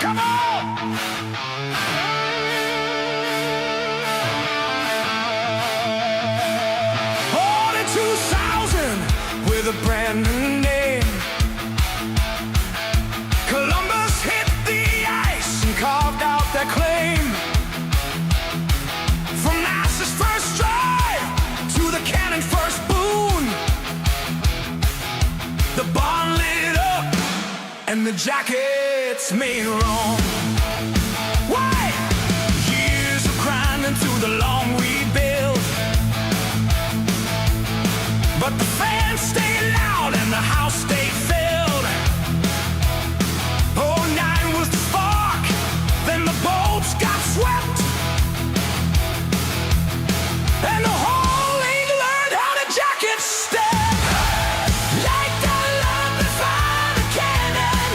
Come on! All in 2000 with a brand new name. Columbus hit the ice and carved out their claim. From Nassau's first drive to the cannon's first boon, the barn lit up and the jackets made wrong. Why? Years of grinding through the long rebuild, but the fans stayed loud and the house stayed filled. '09 was the spark, then the boats got swept, and the whole league learned how to jacket step. Like the love before the cannon,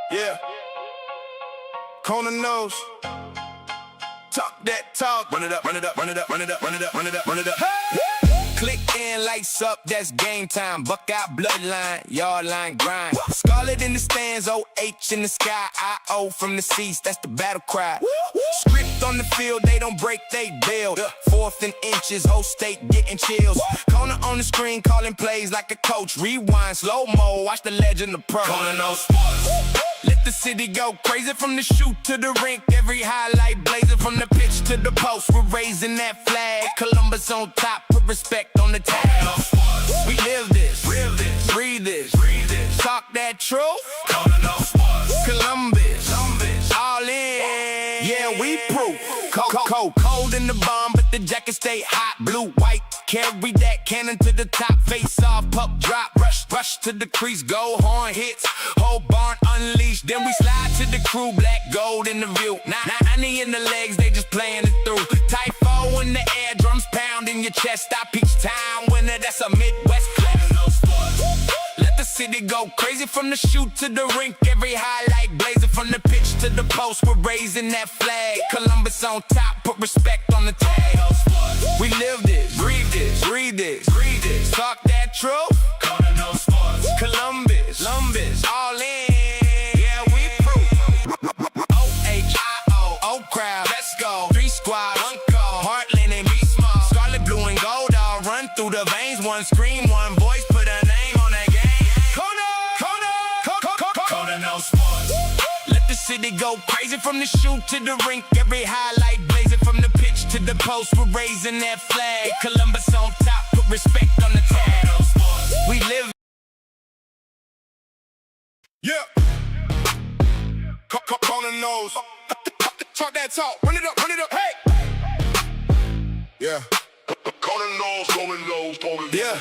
Yeah. Corner nose. Talk that talk. Run it up, run it up, run it up, run it up, run it up, run it up, run it up. Hey! Click in, lights up, that's game time. Buckeye bloodline, yard line grind. Scarlet in the stands, OH in the sky. I-O from the seats, that's the battle cry. Script on the field, they don't break, they build. Fourth and inches, whole state getting chills. Corner on the screen, calling plays like a coach. Rewind, slow-mo, watch the legend of pro. Corner no sports. Let the city go crazy from the shoot to the rink. Every highlight blazing from the pitch to the post. We're raising that flag. Columbus on top, put respect on the tag. We live this, breathe this, talk that truth. Columbus, all in. Yeah, we proof. Cold in the bomb, but the jacket stay hot. Blue, white, carry that cannon to the top. Face off, puck drop, rush to the crease. Go horn hits, whole barn unleashed. Then we slide to the crew, black gold in the view. 90 in the legs, they just playing it through. Typho in the air, drums pound in your chest. Stop each time winner, that's a Midwest class. Let the city go crazy from the shoot to the rink. Every highlight blazing from the pitch to the post. We're raising that flag. Columbus on top, put respect on the tag. We live this, breathe this, talk that truth. Columbus, all in. Yeah, we proof. O-H-I-O, O crowd, let's go. 3 squad, 1 call. Heartland and be small. Scarlet, blue, and gold all run through the veins. One scream, one voice, put a name on that game. Corner, no sports. Let the city go crazy from the shoot to the rink. Every highlight blazing from the pitch to the post. We're raising that flag. Columbus on top, put respect on the tag. We live. Yeah. Corner nose. Talk that talk. Run it up, hey. Yeah. Corner nose, yeah.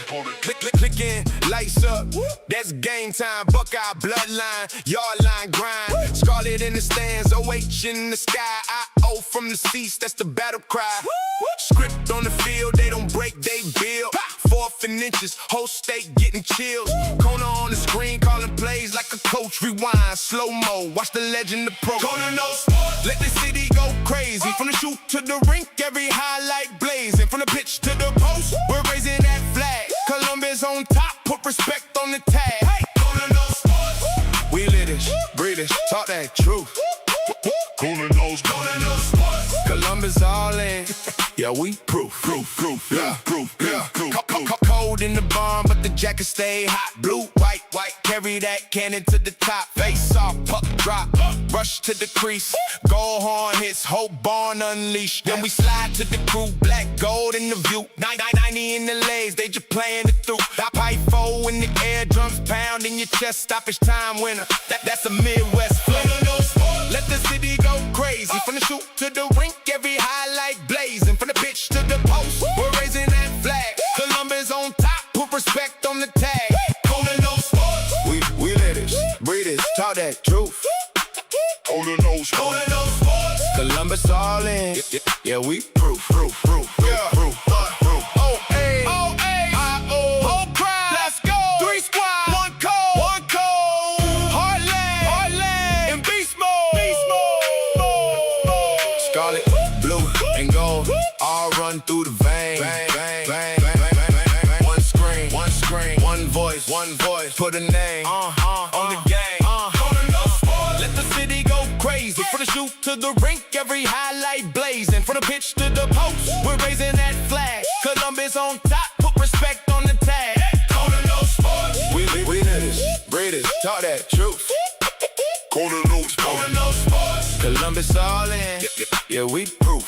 Click in, lights up. That's game time. Buckeye bloodline, yard line grind. Scarlet in the stands, OH in the sky. I-O from the seats, that's the battle cry. Script on the field, they don't break, they build. Fourth and inches, whole state getting chills. Corner on the screen, calling plays like a coach. Rewind, slow-mo, watch the legend of pro. Corner no sports. Let the city go crazy. From the shoot to the rink, every highlight blazing. From the pitch to the post, we're raising that flag. Columbus on top, put respect on the tag. Corner no sports. We live this, breathe this, talk that truth. Corner no sports. Columbus all in. Yeah, we proof. Yeah, proof. Cold in the barn, but the jacket stay hot. Blue, white, carry that cannon to the top. Face off, puck drop, rush to the crease. Goal horn hits, whole barn unleashed. Then we slide to the crew, black gold in the view. 90 in the legs, they just playing it through. Pipe four in the air, drums pound in your chest. Stoppage time winner, that's a Midwest flow. Let the city go crazy. From the shoot to the rink, every highlight blazing. From the pitch to the post, we're raising that flag. Columbus on top, put respect on the tag. Corner no sports. We live this, breathe this, talk that truth. Corner no sports. Columbus all in. Yeah, we proof. Yeah, proof. Scarlet, blue, and gold, all run through the vein. One screen, one voice, put a name on the game. Let the city go crazy. From the shoot to the rink, every highlight blazing. From the pitch to the post, we're raising that flag. Columbus on top, put respect on the tag. Corner no sports. We live this, breathe this, talk that truth. Corner no sports. Columbus all in. Yeah, we proof.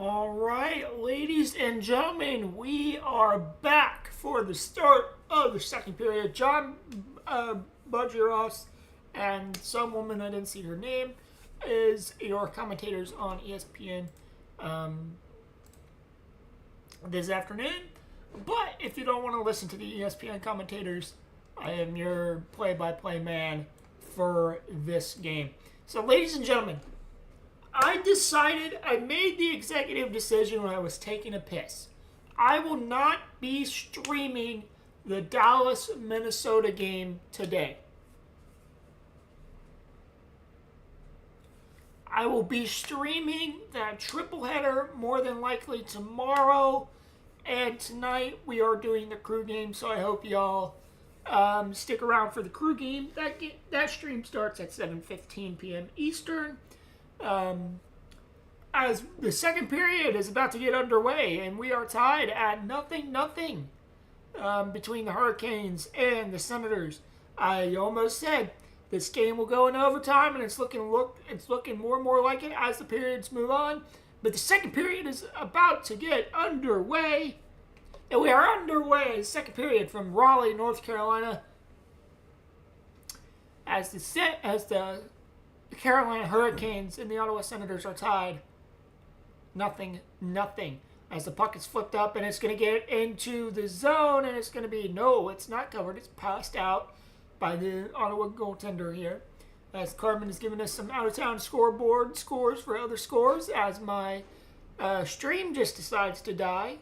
All right, ladies and gentlemen, we are back for the start of the second period. John Budgeros and some woman, I didn't see her name, is your commentators on ESPN this afternoon. But if you don't want to listen to the ESPN commentators, I am your play-by-play man for this game. So, ladies and gentlemen, I made the executive decision when I was taking a piss. I will not be streaming the Dallas-Minnesota game today. I will be streaming that triple header more than likely tomorrow. And tonight we are doing the crew game, so I hope y'all stick around for the crew game. That stream starts at 7:15 p.m. Eastern. As the second period is about to get underway, and we are tied at 0-0 between the Hurricanes and the Senators. I almost said this game will go in overtime, and it's looking more and more like it as the periods move on. But the second period is about to get underway. And we are underway, second period from Raleigh, North Carolina. As the Carolina Hurricanes and the Ottawa Senators are tied 0-0. As the puck is flipped up and it's going to get into the zone, and it's going to be, no, it's not covered. It's passed out by the Ottawa goaltender here. As Carmen is giving us some out-of-town scoreboard scores for other scores, as my stream just decides to die.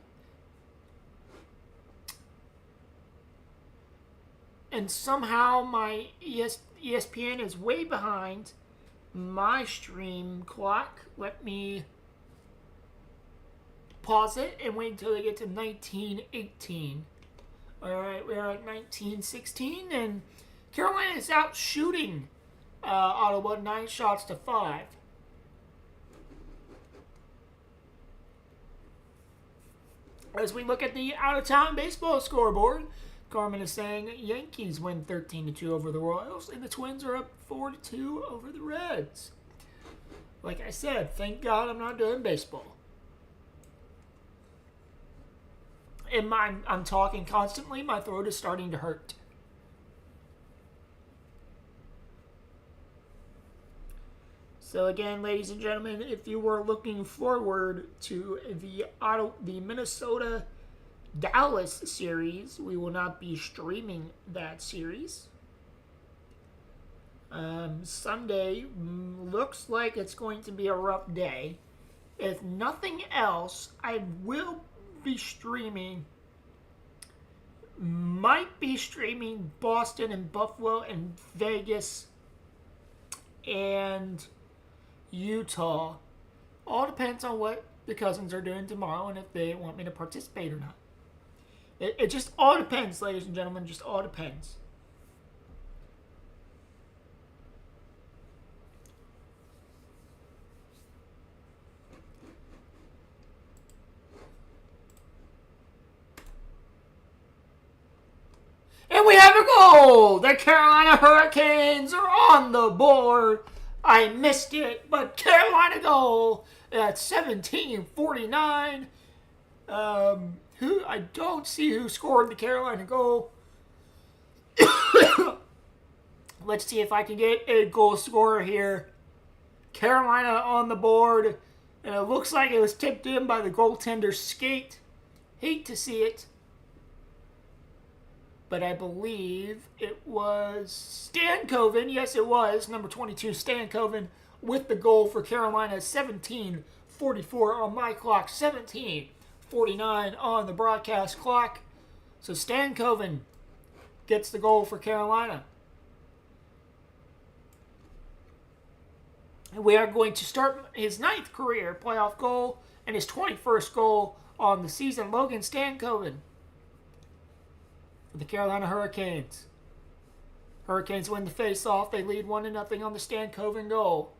And somehow my ESPN is way behind my stream clock. Let me pause it and wait until they get to 1918. Alright, we're at 1916, and Carolina is out shooting Ottawa 9-5. As we look at the out-of-town baseball scoreboard, Carmen is saying Yankees win 13-2 over the Royals, and the Twins are up 4-2 over the Reds. Like I said, thank God I'm not doing baseball. And I'm talking constantly. My throat is starting to hurt. So again, ladies and gentlemen, if you were looking forward to the Minnesota Dallas series, we will not be streaming that series. Sunday looks like it's going to be a rough day. If nothing else, I will be streaming, might be streaming Boston and Buffalo and Vegas and Utah. All depends on what the Cousins are doing tomorrow and if they want me to participate or not. It just all depends, ladies and gentlemen. Just all depends. And we have a goal! The Carolina Hurricanes are on the board. I missed it, but Carolina goal at 17:49. I don't see who scored the Carolina goal. Let's see if I can get a goal scorer here. Carolina on the board, and it looks like it was tipped in by the goaltender's skate. Hate to see it, but I believe it was Stankoven. Yes, it was. Number 22, Stankoven, with the goal for Carolina. 17:44 on my clock. 17:49 on the broadcast clock. So Stankoven gets the goal for Carolina. And we are going to start his 9th career playoff goal and his 21st goal on the season. Logan Stankoven for the Carolina Hurricanes. Hurricanes win the face-off. They lead 1-0 on the Stankoven goal.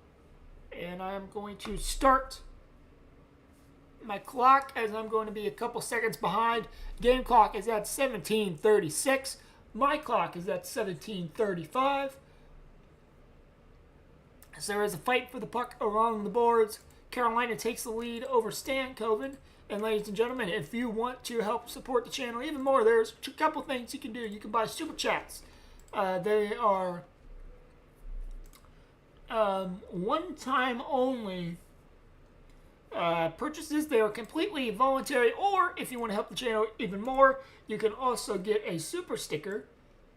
And I am going to start my clock as I'm going to be a couple seconds behind. Game clock is at 17:36. My clock is at 17:35. As there is a fight for the puck along the boards. Carolina takes the lead over Stankoven. And ladies and gentlemen, if you want to help support the channel even more, there's a couple things you can do. You can buy Super Chats. They are one-time only purchases. They are completely voluntary. Or if you want to help the channel even more, you can also get a super sticker.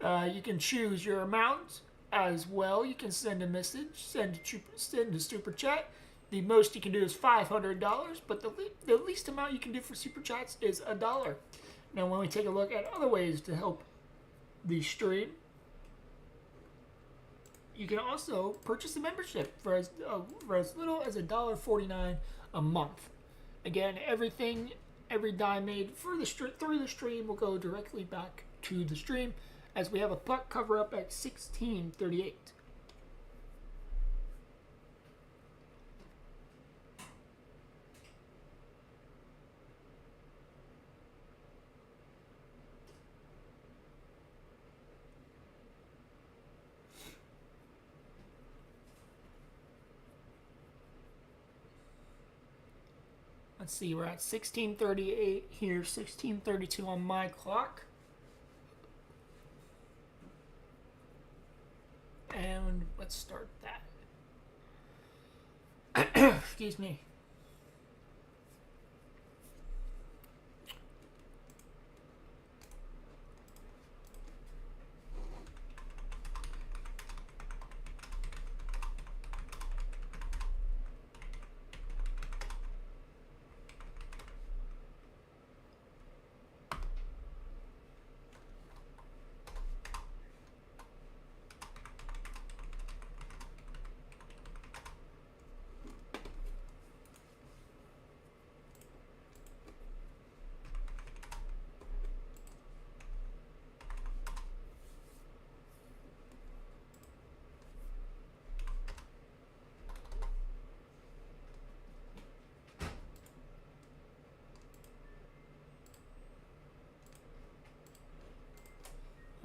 You can choose your amount as well. You can send a message, send a super chat. The most you can do is $500, but the least amount you can do for super chats is $1. Now, when we take a look at other ways to help the stream, you can also purchase a membership for as little as $1.49 a month. Again, every dime made through the stream will go directly back to the stream, as we have a puck cover up at 16:38. Let's see, we're at 16:38 here, 16:32 on my clock. And let's start that. Excuse me.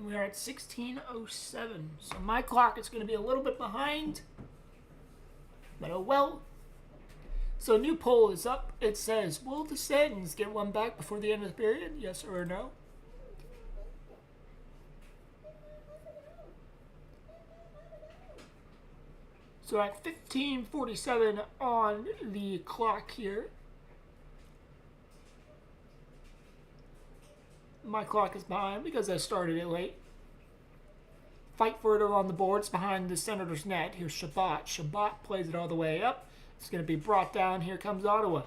We are at 16:07, so my clock is going to be a little bit behind, but oh well. So a new poll is up. It says, will the Sens get one back before the end of the period? Yes or no? So at 15:47 on the clock here. My clock is behind because I started it late. Fight for it on the boards behind the Senators' net. Here's Shabbat. Shabbat plays it all the way up. It's going to be brought down. Here comes Ottawa.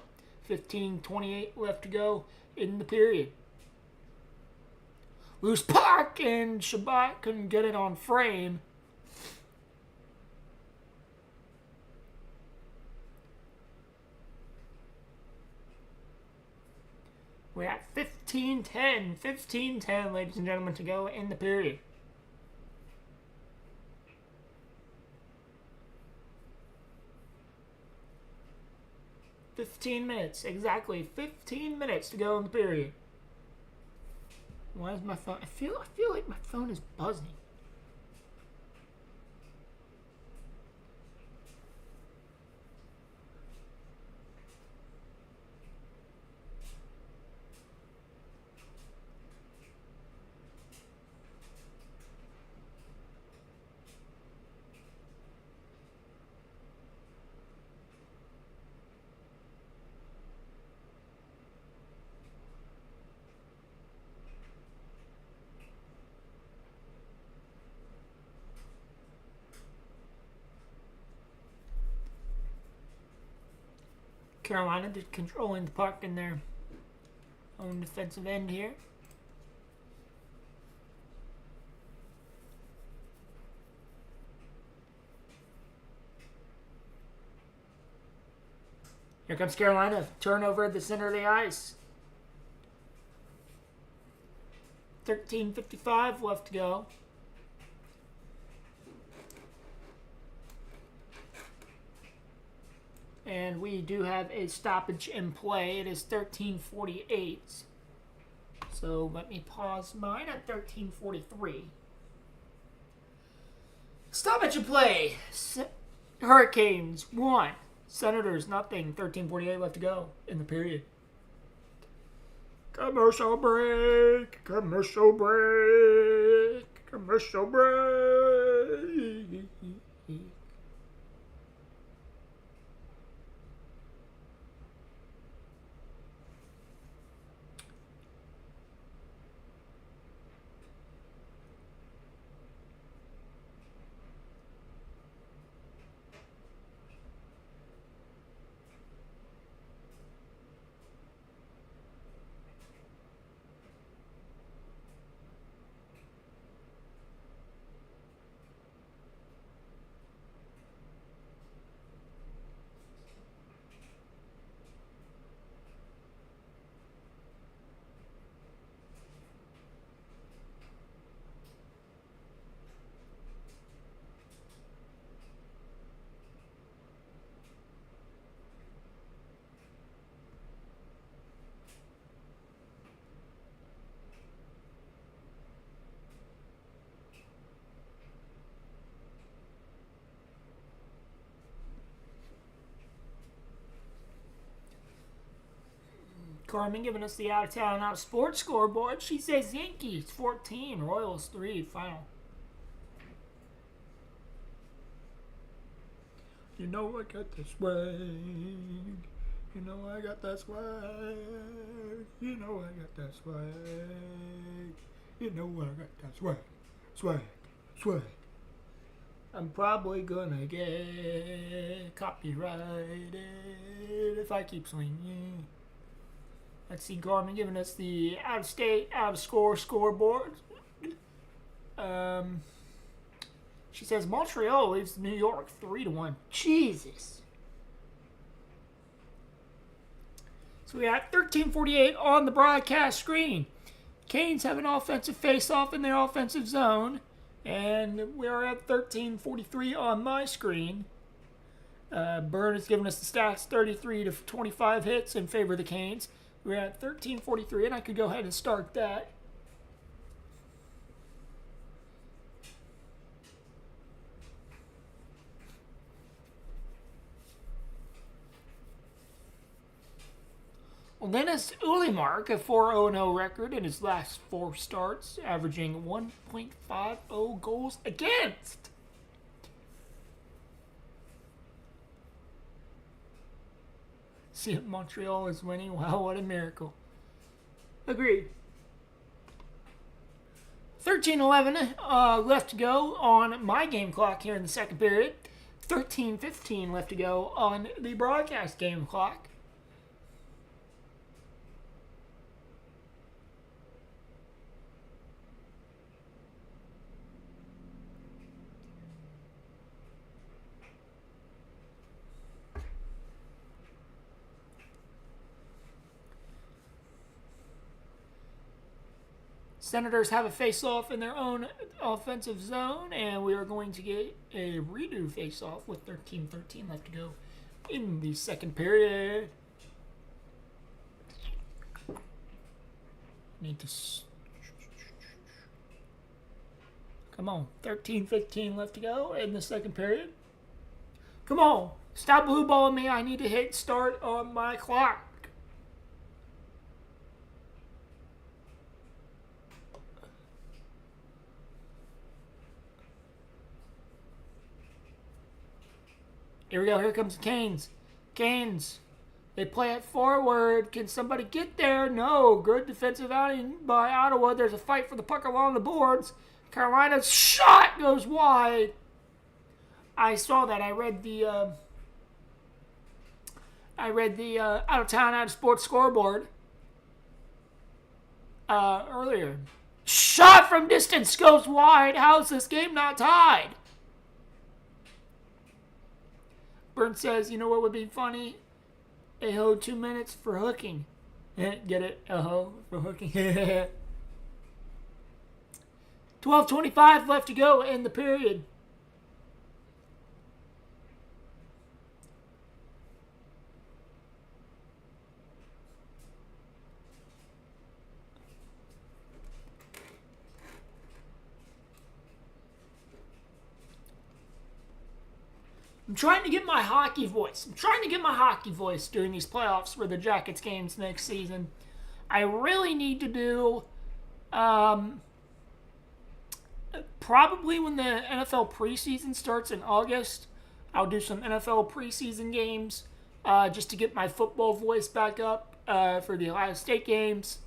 15:28 left to go in the period. Loose puck, and Shabbat couldn't get it on frame. We're at 15:10. 15:10, ladies and gentlemen, to go in the period. Exactly 15 minutes to go in the period. Why is my phone? I feel like my phone is buzzing. Carolina just controlling the puck in their own defensive end here. Here comes Carolina. Turnover at the center of the ice. 13:55 left to go. And we do have a stoppage in play. It is 13:48. So let me pause mine at 13:43. Stoppage in play. Hurricanes 1, Senators, nothing. 13:48 left to go in the period. Commercial break. Commercial break. Commercial break. Carmen giving us the out of town, out of sports scoreboard. She says Yankees 14, Royals 3, final. You know I got that swag. You know I got that swag. You know I got that swag. You know I got that swag. Swag. Swag. I'm probably gonna get copyrighted if I keep swinging. Let's see, Garmin giving us the out-of-state, out-of-score scoreboard. She says Montreal leads New York 3-1. Jesus. So we got 13:48 on the broadcast screen. Canes have an offensive face-off in their offensive zone. And we are at 13:43 on my screen. Byrne has given us the stats, 33 to 25 hits in favor of the Canes. We're at 13:43, and I could go ahead and start that. Well, Dennis Ulimark, a 4-0-0 record in his last 4 starts, averaging 1.50 goals against. See if Montreal is winning. Wow, what a miracle. Agreed. 13:11 left to go on my game clock here in the second period. 13:15 left to go on the broadcast game clock. Senators have a face-off in their own offensive zone, and we are going to get a redo face-off with 13:13 left to go in the second period. Need to... Come on, 13:15 left to go in the second period. Come on, stop blue balling me. I need to hit start on my clock. Here we go. Here comes the Canes. Canes. They play it forward. Can somebody get there? No. Good defensive outing by Ottawa. There's a fight for the puck along the boards. Carolina's shot goes wide. I saw that. I read the out of town, out of sports scoreboard earlier. Shot from distance goes wide. How is this game not tied? Burns says, you know what would be funny? A ho 2 minutes for hooking. Get it? A ho for hooking. 12:25 left to go in the period. I'm trying to get my hockey voice. I'm trying to get my hockey voice during these playoffs for the Jackets games next season. I really need to do, probably when the NFL preseason starts in August, I'll do some NFL preseason games just to get my football voice back up for the Ohio State games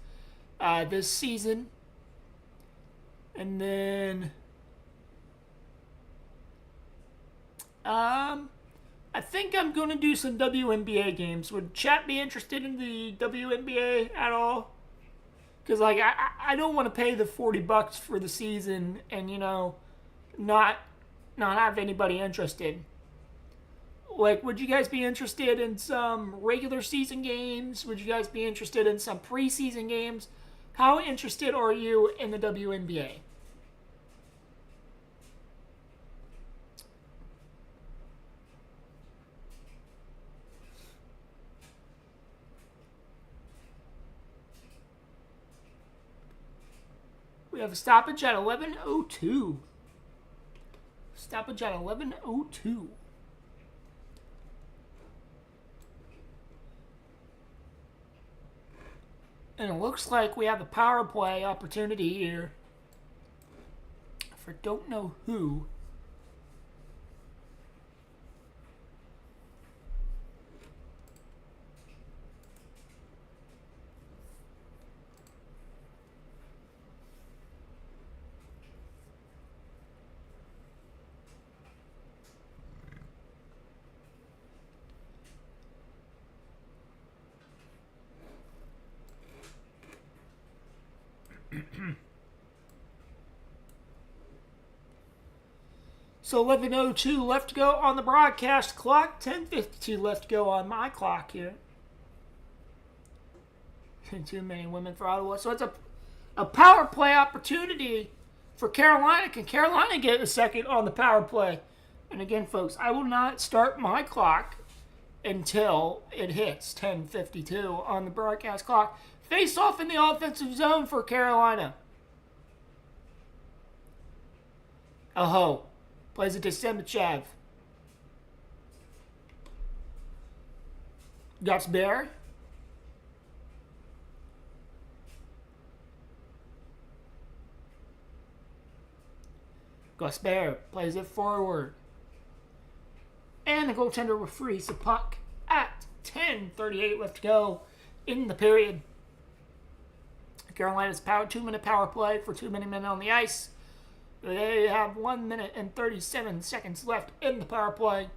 this season. And then I think I'm going to do some WNBA games. Would chat be interested in the WNBA at all? Because, like, I don't want to pay the $40 for the season and, you know, not have anybody interested. Like, would you guys be interested in some regular season games? Would you guys be interested in some preseason games? How interested are you in the WNBA? We have a stoppage at 11:02. Stoppage at 11:02. And it looks like we have a power play opportunity here for don't know who. So 11:02 left to go on the broadcast clock. 10:52 left to go on my clock here. Too many women for Ottawa. So it's a power play opportunity for Carolina. Can Carolina get a second on the power play? And again, folks, I will not start my clock until it hits 10:52 on the broadcast clock. Face off in the offensive zone for Carolina. Aho. Plays it to Semichev. Gus Bear. Gus Bear plays it forward. And the goaltender will freeze the puck at 10:38 left to go in the period. Carolina's 2-minute power play for 2 men on the ice. They have 1 minute and 37 seconds left in the power play.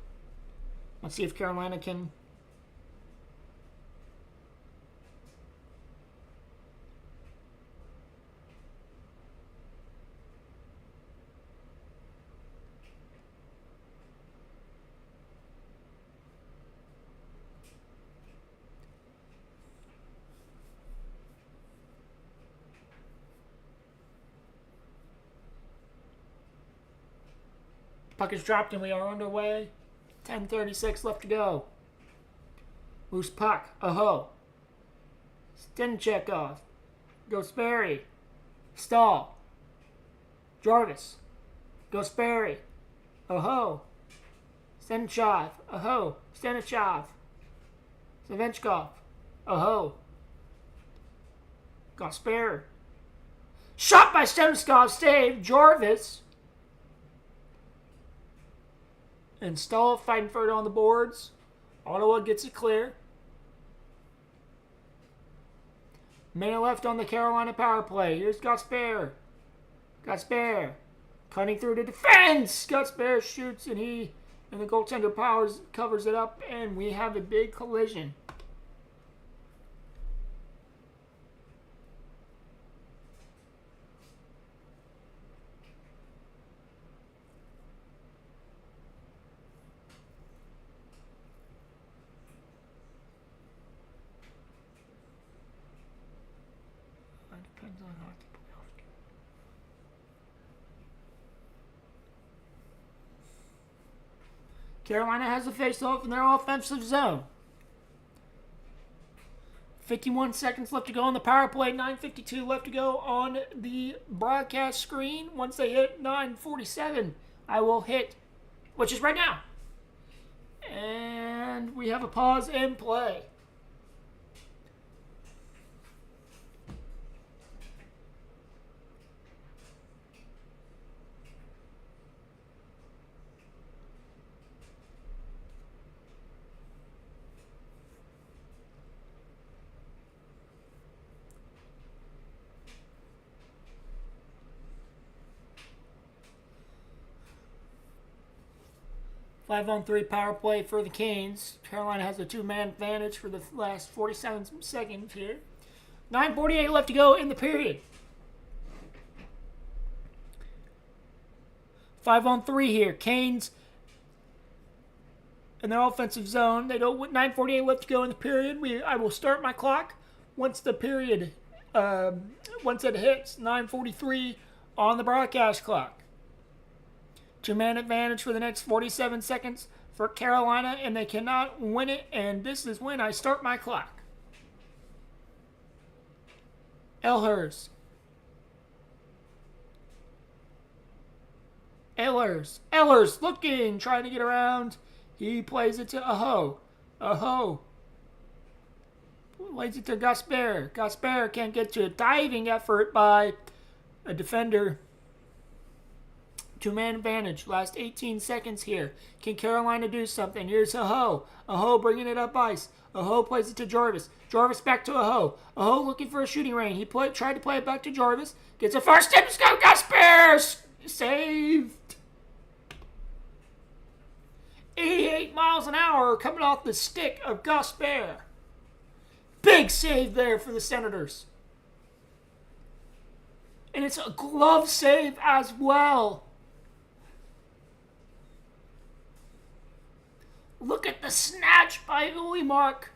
Let's see if Carolina can. Puck is dropped and we are underway. 10:36 left to go. Loose puck. Aho. Stenchekov. Gosperry. Stahl. Jarvis. Gosperry. Aho. Stenchov. Aho. Stanichov. Savenchkov. Aho. Gosper. Shot by Stemskov. Save. Jarvis. And Stahl fighting for it on the boards. Ottawa gets it clear. Minute left on the Carolina power play. Here's Gosper. Gosper. Cutting through the defense. Gosper shoots and the goaltender covers it up. And we have a big collision. Depends on hockey playoff game. Carolina has a face-off in their offensive zone. 51 seconds left to go on the power play. 9:52 left to go on the broadcast screen. Once they hit 9:47, I will hit, which is right now. And we have a pause in play. Five-on-three power play for the Canes. Carolina has a two-man advantage for the last 47 seconds here. 9:48 left to go in the period. 5-on-3 here. Canes in their offensive zone. They don't. 9:48 left to go in the period. I will start my clock once the period. Once it hits 9:43 on the broadcast clock. Two-man advantage for the next 47 seconds for Carolina, and they cannot win it, and this is when I start my clock. Ehlers looking, trying to get around. He plays it to Aho. Plays it to Gasper. Gasper can't get to a diving effort by a defender. Two-man advantage. Last 18 seconds here. Can Carolina do something? Here's Aho. Aho bringing it up ice. Aho plays it to Jarvis. Jarvis back to Aho. Aho looking for a shooting range. He tried to play it back to Jarvis. Gets a first tip. Go Gasper! Saved. 88 miles an hour coming off the stick of Gasper. Big save there for the Senators. And it's a glove save as well. Look at the snatch by Ulimark.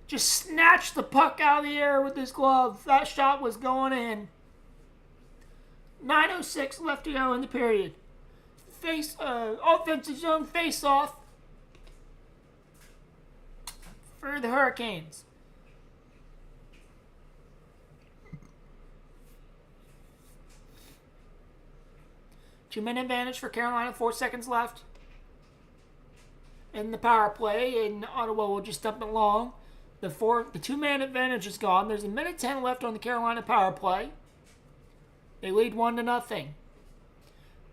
Just snatched the puck out of the air with his glove. That shot was going in. 9:06 left to go in the period. Offensive zone face-off for the Hurricanes. Two-minute advantage for Carolina. 4 seconds left in the power play, and Ottawa will just dump it along. The two-man advantage is gone. There's a minute 10 left on the Carolina power play. They lead 1-0.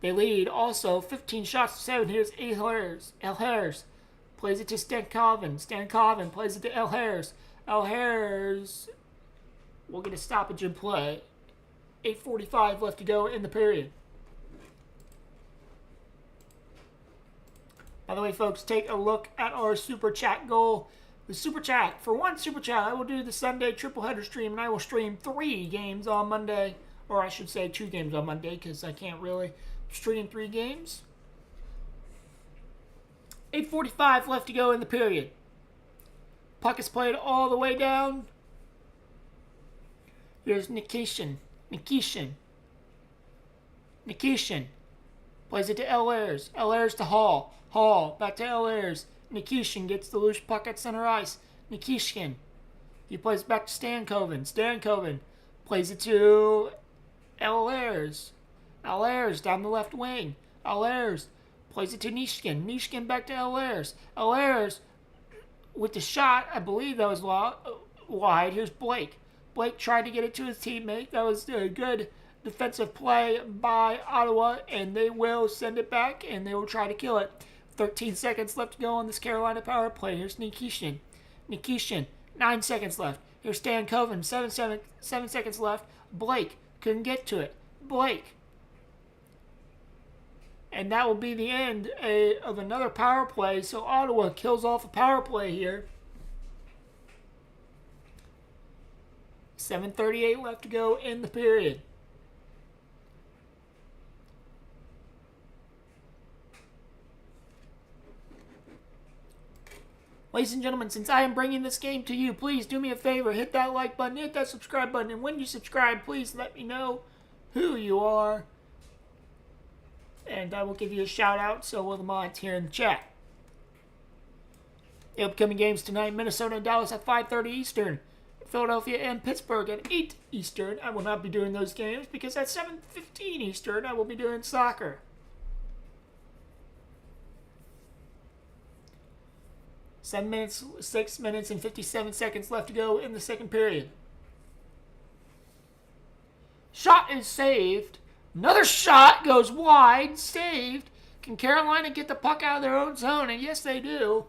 They lead also 15 shots to 7. Here's Ehlers plays it to Stankoven. Stankoven plays it to Ehlers. Ehlers will get a stoppage in play. 8:45 left to go in the period. By the way, folks, take a look at our Super Chat goal. The Super Chat. For one Super Chat, I will do the Sunday triple header stream, and I will stream 3 games on Monday. Or I should say 2 games on Monday, because I can't really stream 3 games. 8:45 left to go in the period. Puck is played all the way down. Here's Nikishin. Plays it to Ehlers. Ehlers to Hall. Hall back to Ehlers. Nikishin gets the loose puck at center ice. Nikishin. He plays back to Stankoven. Stankoven plays it to Ehlers. Ehlers down the left wing. Ehlers plays it to Nishkin. Nishkin back to Ehlers. Ehlers with the shot. I believe that was wide. Here's Blake. Blake tried to get it to his teammate. That was a good defensive play by Ottawa, and they will send it back, and they will try to kill it. 13 seconds left to go on this Carolina power play. Here's Nikishin. 9 seconds left. Here's Stankoven. 7 seconds left. Blake couldn't get to it. Blake. And that will be the end of another power play. So Ottawa kills off a power play here. 7:38 left to go in the period. Ladies and gentlemen, since I am bringing this game to you, please do me a favor. Hit that like button, hit that subscribe button, and when you subscribe, please let me know who you are. And I will give you a shout out, so will the mods here in the chat. The upcoming games tonight, Minnesota and Dallas at 5:30 Eastern. Philadelphia and Pittsburgh at 8 Eastern. I will not be doing those games because at 7:15 Eastern, I will be doing soccer. 6 minutes and 57 seconds left to go in the second period. Shot is saved. Another shot goes wide, saved. Can Carolina get the puck out of their own zone? And yes, they do.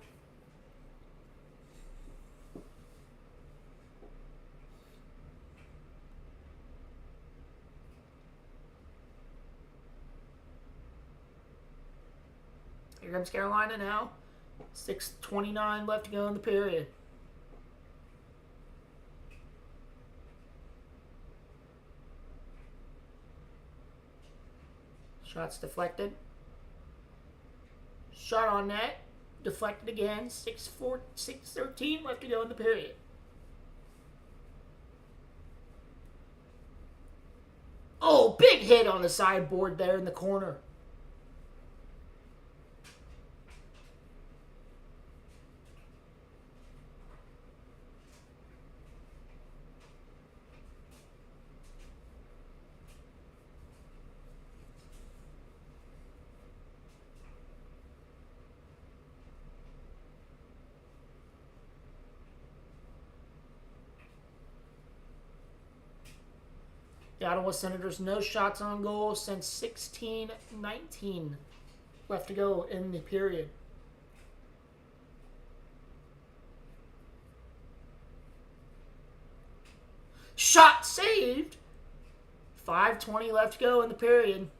Here comes Carolina now. 6:29 left to go in the period. Shots deflected. Shot on net. Deflected again. 6:13 left to go in the period. Oh, big hit on the sideboard there in the corner. The Ottawa Senators, no shots on goal since 16:19 left to go in the period. Shot saved. 5:20 left to go in the period.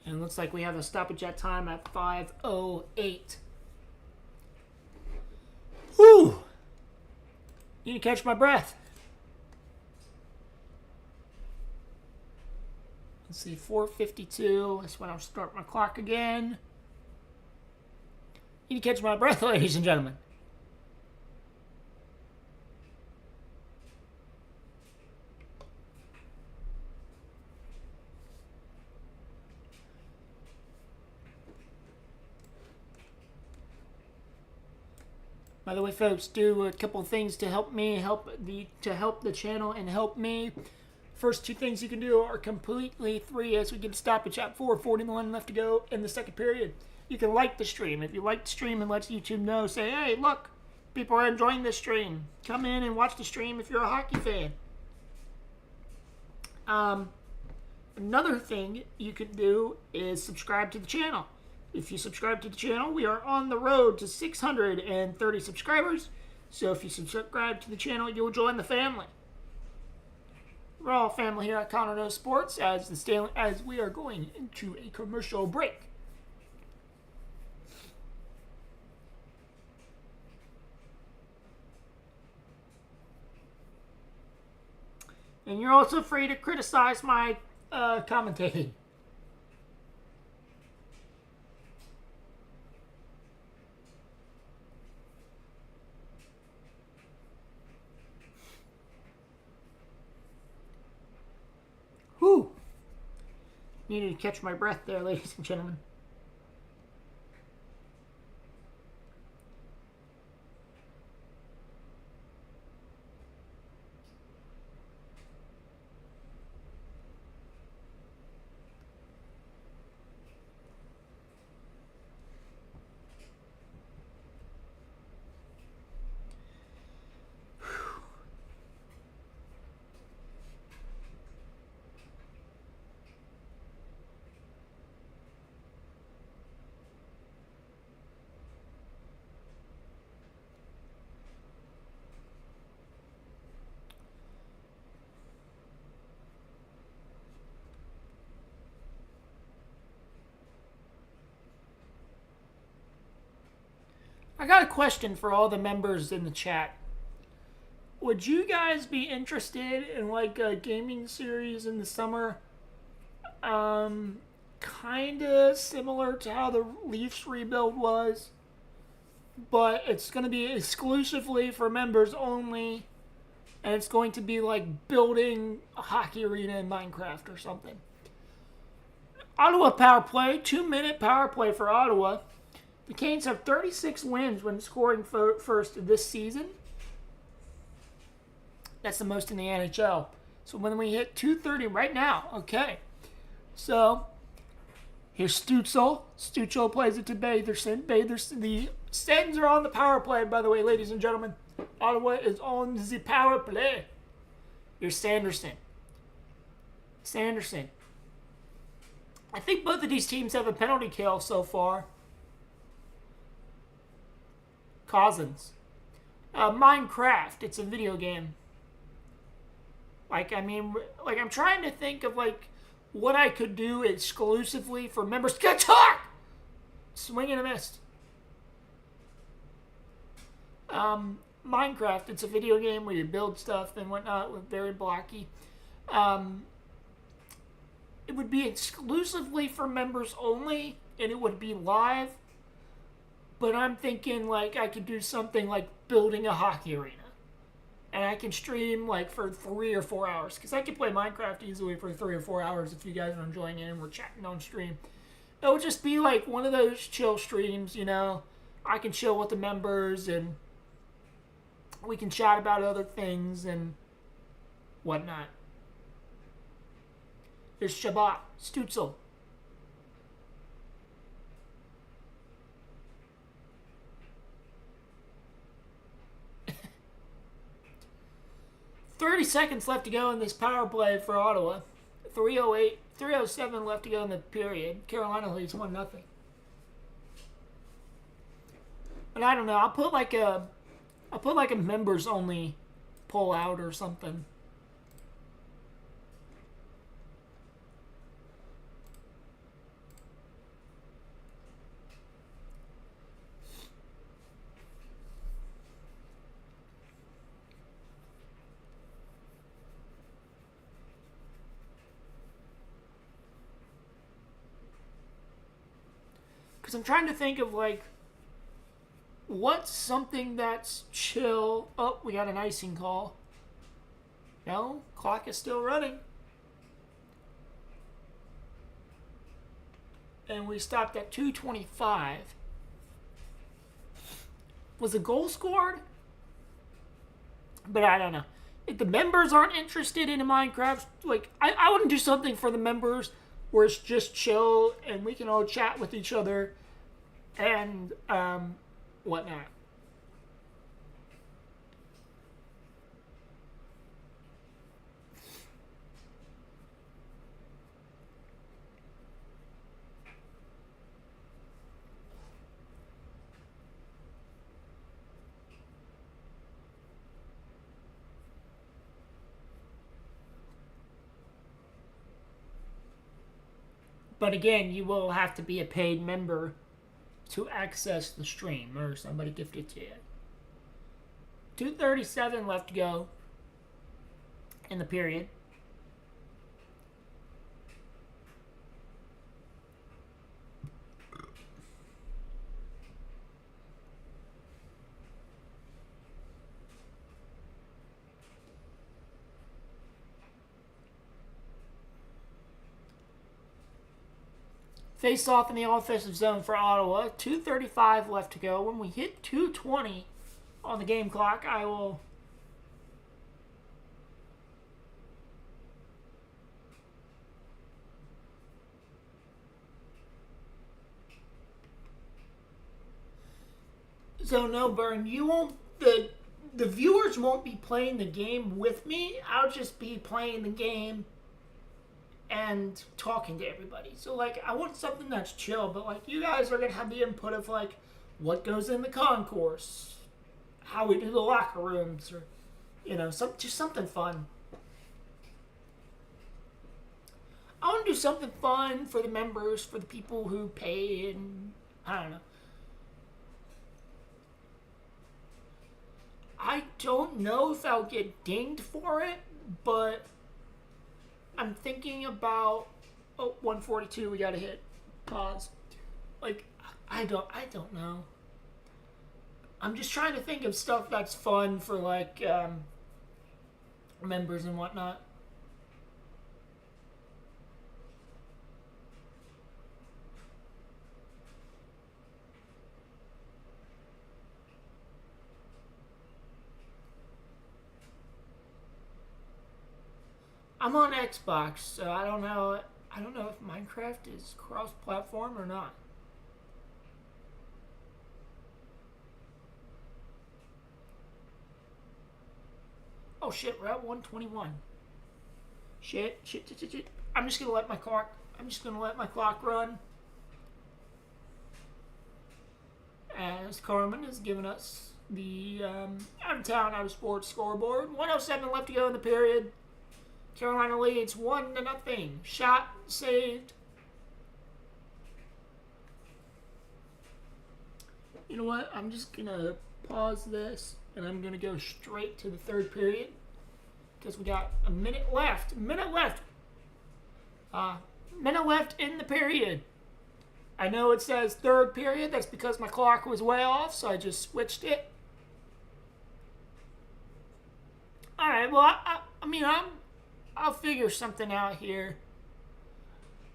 And it looks like we have a stoppage at time at 5:08. Whew! Need to catch my breath. Let's see, 4:52. That's when I'll start my clock again. Need to catch my breath, ladies and gentlemen. By the way, folks, do a couple of things to help me, help the channel, and help me. First two things you can do are completely free as we get a stoppage at 4:41 left to go in the second period. You can like the stream. If you like the stream and let YouTube know, say, hey, look, people are enjoying this stream. Come in and watch the stream if you're a hockey fan. Another thing you can do is subscribe to the channel. If you subscribe to the channel, we are on the road to 630 subscribers. So if you subscribe to the channel, you'll join the family. We're all family here at Connor Knows Sports as we are going into a commercial break. And you're also free to criticize my commentating. Whew. Needed to catch my breath there, ladies and gentlemen. I got a question for all the members in the chat. Would you guys be interested in like a gaming series in the summer? Kinda similar to how the Leafs rebuild was, but it's going to be exclusively for members only. And it's going to be like building a hockey arena in Minecraft or something. Ottawa power play, 2-minute power play for Ottawa. The Canes have 36 wins when scoring first this season. That's the most in the NHL. So when we hit 230 right now, okay. So here's Stützle. Stützle plays it to Batherson. The Sens are on the power play, by the way, ladies and gentlemen. Ottawa is on the power play. Here's Sanderson. I think both of these teams have a penalty kill so far. Cousins. Minecraft. It's a video game. I'm trying to think of, what I could do exclusively for members. Good talk! Swing and a miss. Minecraft. It's a video game where you build stuff and whatnot with very blocky. It would be exclusively for members only, and it would be live. But I'm thinking, I could do something like building a hockey arena. And I can stream, for 3 or 4 hours. Because I can play Minecraft easily for 3 or 4 hours if you guys are enjoying it and we're chatting on stream. It would just be, one of those chill streams, I can chill with the members and we can chat about other things and whatnot. There's Shabbat, Stützle. $30 left to go in this power play for Ottawa. 3:07 left to go in the period. Carolina leads 1-0. But I don't know. I'll put a members only pull out or something. Because I'm trying to think of, what's something that's chill. Oh, we got an icing call. No, clock is still running. And we stopped at 2:25. Was a goal scored? But I don't know. If the members aren't interested in a Minecraft, I wouldn't do something for the members where it's just chill and we can all chat with each other and whatnot. But again, you will have to be a paid member to access the stream, or somebody gifted to you. 2:37 left to go in the period. Face off in the offensive zone for Ottawa. 2:35 left to go. When we hit 2:20 on the game clock, I will... So no, Burn, you won't... The viewers won't be playing the game with me. I'll just be playing the game and talking to everybody. So, I want something that's chill, but, you guys are going to have the input of, what goes in the concourse, how we do the locker rooms, or, just something fun. I want to do something fun for the members, for the people who pay, and, I don't know. I don't know if I'll get dinged for it, but I'm thinking about... Oh, 142, we gotta hit pause. I don't know. I'm just trying to think of stuff that's fun for, members and whatnot. I'm on Xbox, so I don't know if Minecraft is cross-platform or not. Oh shit, we're at 121. Shit. I'm just gonna let my clock run. As Carmen has given us the out of town, out of sports scoreboard. 1:07 left to go in the period. Carolina leads 1-0. Shot saved. You know what? I'm just gonna pause this and I'm gonna go straight to the third period because we got a minute left. Minute left in the period. I know it says third period. That's because my clock was way off, so I just switched it. All right. Well, I'll figure something out here.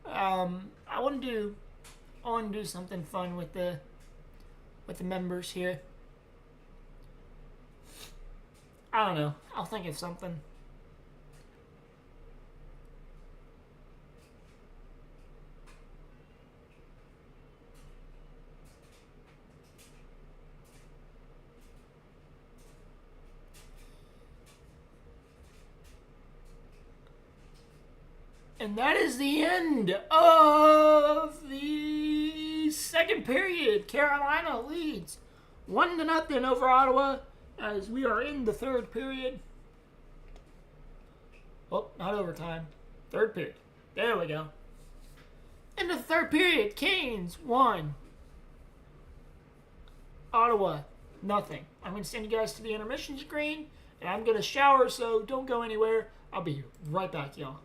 I want to do something fun with the members here. I don't know. I'll think of something. And that is the end of the second period. Carolina leads 1-0 over Ottawa as we are in the third period. Oh, not overtime. Third period. There we go. In the third period, Canes 1. Ottawa, nothing. I'm going to send you guys to the intermission screen, and I'm going to shower, so don't go anywhere. I'll be right back, y'all.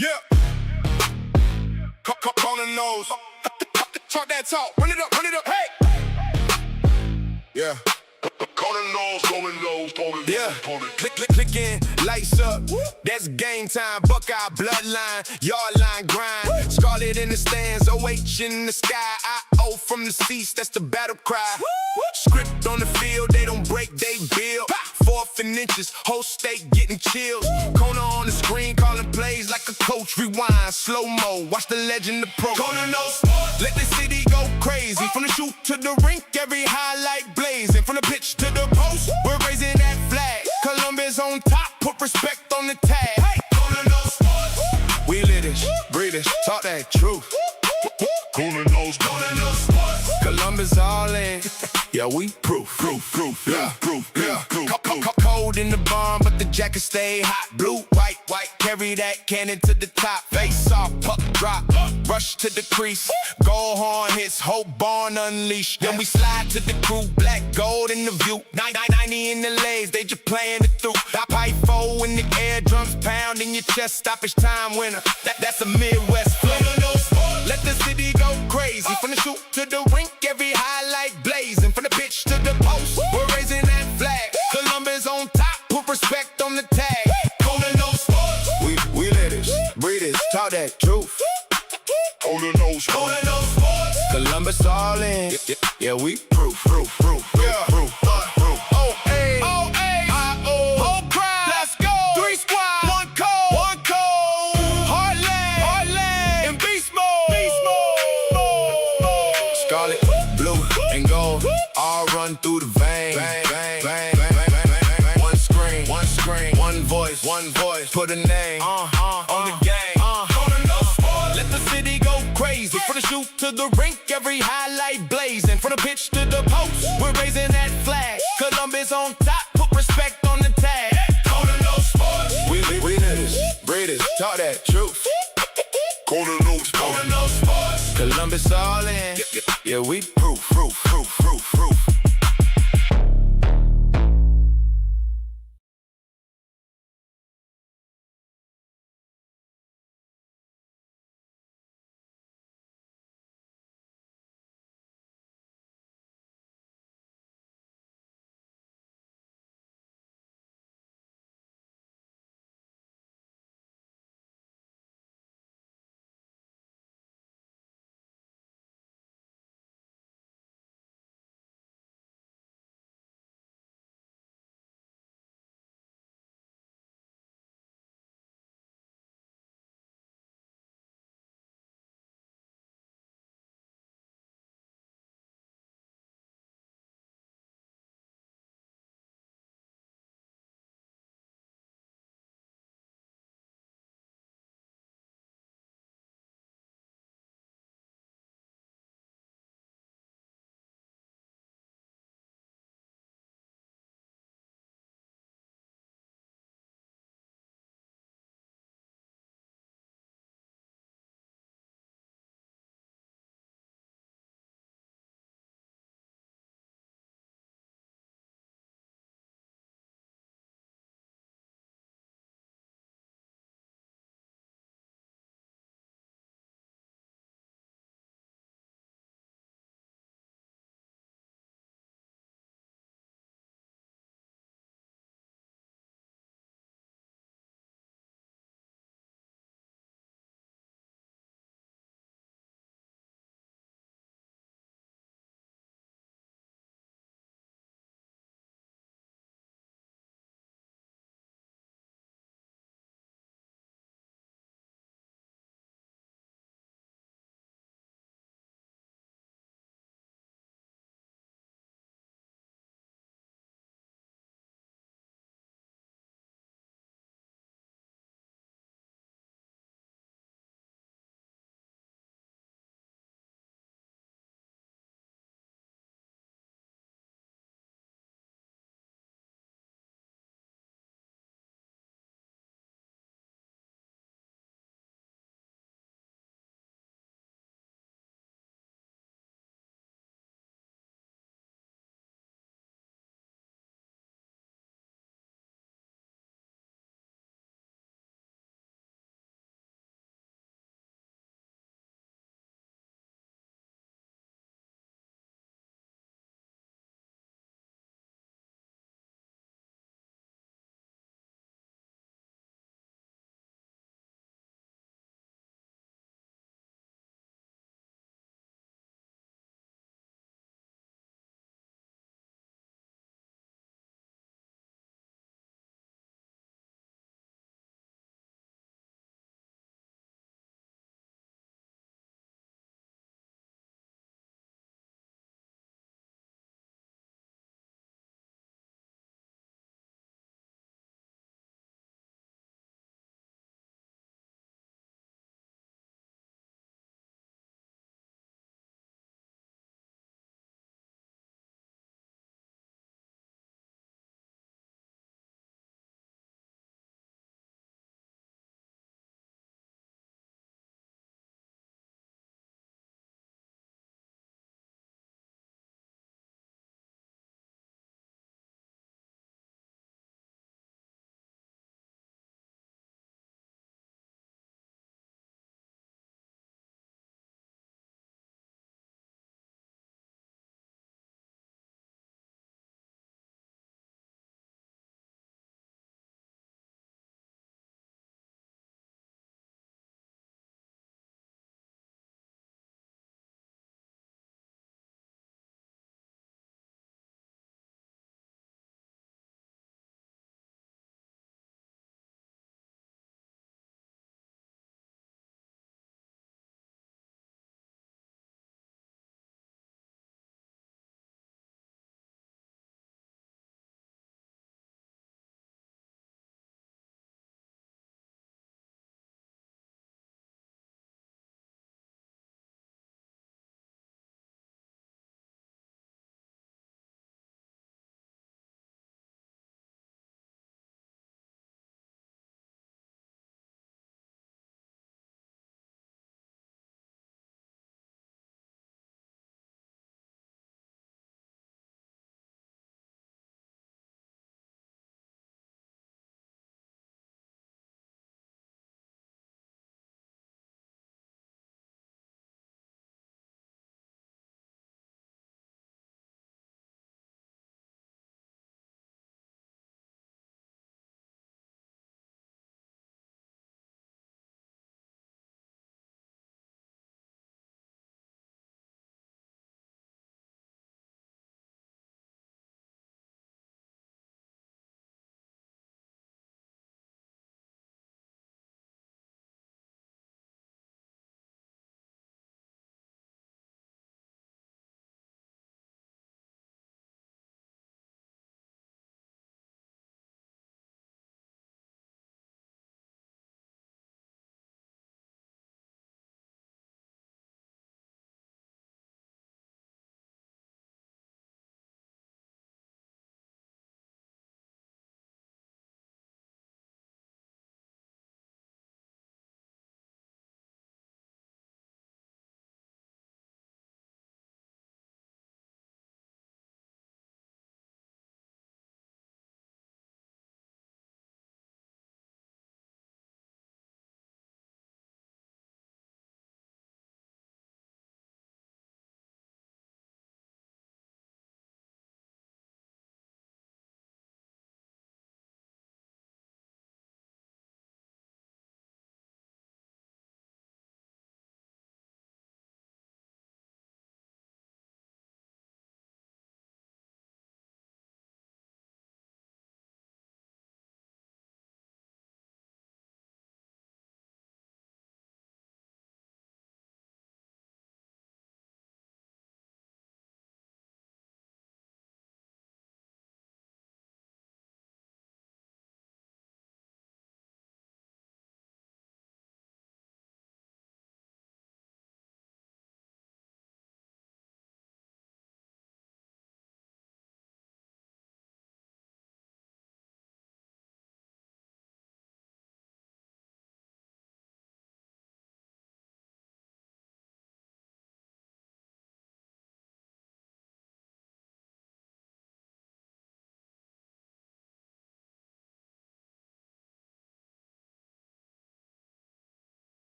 Yeah. Calling those. Talk that talk. Run it up. Hey. Yeah. Calling those. Yeah. Click in. Lights up. That's game time. Buckeye bloodline. Yard line grind. Scarlet in the stands. OH in the sky. I-O from the seats. That's the battle cry. Script on the field. They don't break. They build. 4th and inches. Whole state getting chills. Kona on the screen calling plays like a coach. Rewind, slow mo. Watch the legend of pro. Kona knows. Let the city go crazy. From the shoot to the rink, every highlight blazing. From the pitch to the post, we're raising that flag. Columbus on top, put respect on the tag. Kona knows. We live this, breathe this, talk that truth. Kona knows. Columbus all in. Yeah, we proof. Yeah. Cold in the barn, but the jacket stay hot. Blue, white, carry that cannon to the top. Face off, puck drop, rush to the crease. Goal horn hits, whole barn unleashed. Then we slide to the crew, black gold in the view. 90 in the lays, they just playing it through. Pipe four in the air, drums pound in your chest. Stoppage time winner, that's a Midwest flow. Let the city go crazy. From the shoot to the rink, every highlight blazing. From the pitch to the post, we're raising that flag. Columbus on top, put respect on the tag. Kona knows sports. We live this, breathe this, talk that truth. Kona knows sports. Columbus all in. Yeah, we proof. Yeah, proof. Through the vein. One screen, one voice, put a name on the game. Let the city go crazy. From the shoot to the rink, every highlight blazing. From the pitch to the post, we're raising that flag. Columbus on top, put respect on the tag. Kona knows sports. get it, talk that truth. Corner no sports. Columbus all in. Yeah, we proof.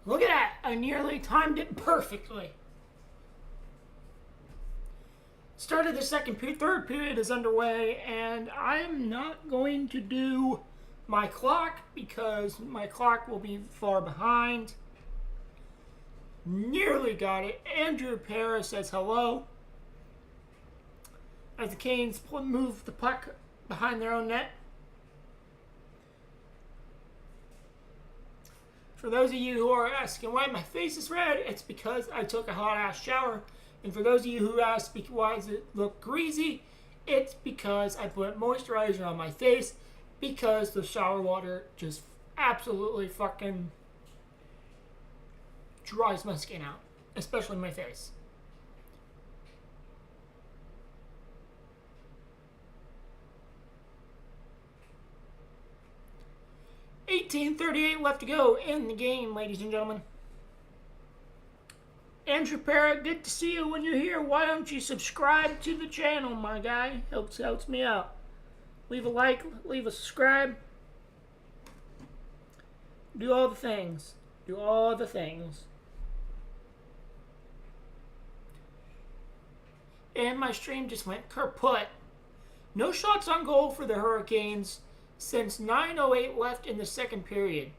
Look at that. I nearly timed it perfectly. Start of the third period is underway, and I'm not going to do my clock because my clock will be far behind. Nearly got it. Andrew Paris says hello. As the Canes move the puck behind their own net. For those of you who are asking why my face is red, it's because I took a hot-ass shower. And for those of you who ask why does it look greasy, it's because I put moisturizer on my face because the shower water just absolutely fucking dries my skin out, especially my face. $18:38 left to go in the game, ladies and gentlemen. Andrew Parrott, good to see you when you're here. Why don't you subscribe to the channel, my guy? Helps me out. Leave a like, leave a subscribe. Do all the things. Do all the things. And my stream just went kaput. No shots on goal for the Hurricanes since 9:08 left in the second period.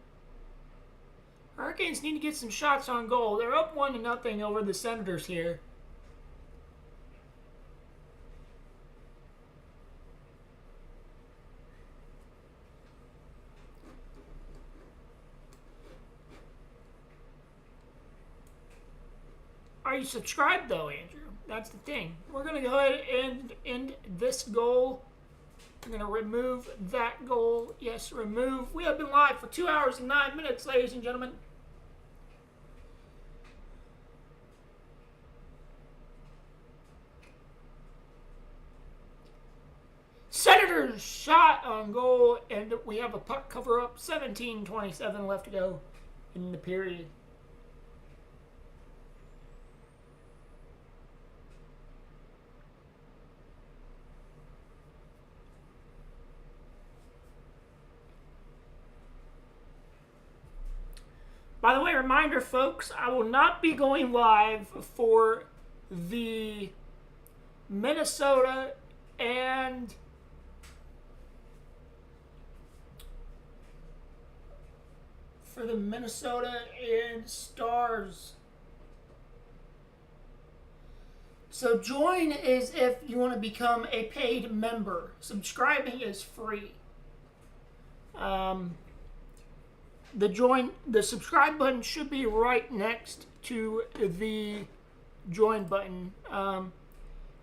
Hurricanes need to get some shots on goal. They're up 1-0 over the Senators here. Are you subscribed though, Andrew? That's the thing. We're going to go ahead and end this goal. I'm going to remove that goal. Yes, remove. We have been live for 2 hours and 9 minutes, ladies and gentlemen. Senators shot on goal, and we have a puck cover up. 17:27 left to go in the period. By the way, reminder, folks, I will not be going live for the Minnesota and Stars. So join is if you want to become a paid member. Subscribing is free. The subscribe button should be right next to the join button.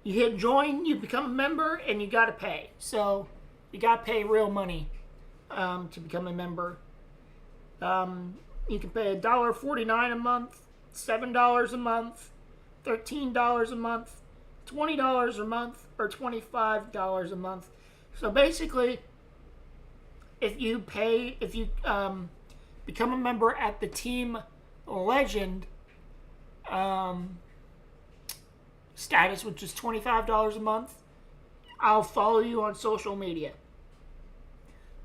You hit join, you become a member, and you gotta pay. So you gotta pay real money to become a member. You can pay $1.49 a month, $7 a month, $13 a month, $20 a month, or $25 a month. So basically, if you become a member at the Team Legend status, which is $25 a month, I'll follow you on social media.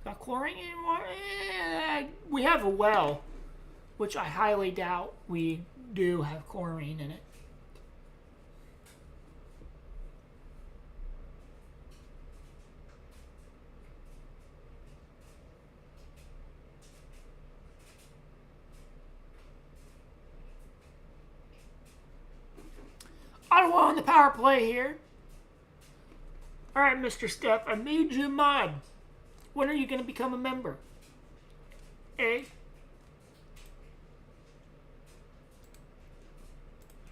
Got chlorine anymore? We have a well, which I highly doubt we do have chlorine in it. Ottawa on the power play here. All right, Mr. Steph, I made you mod. When are you going to become a member? I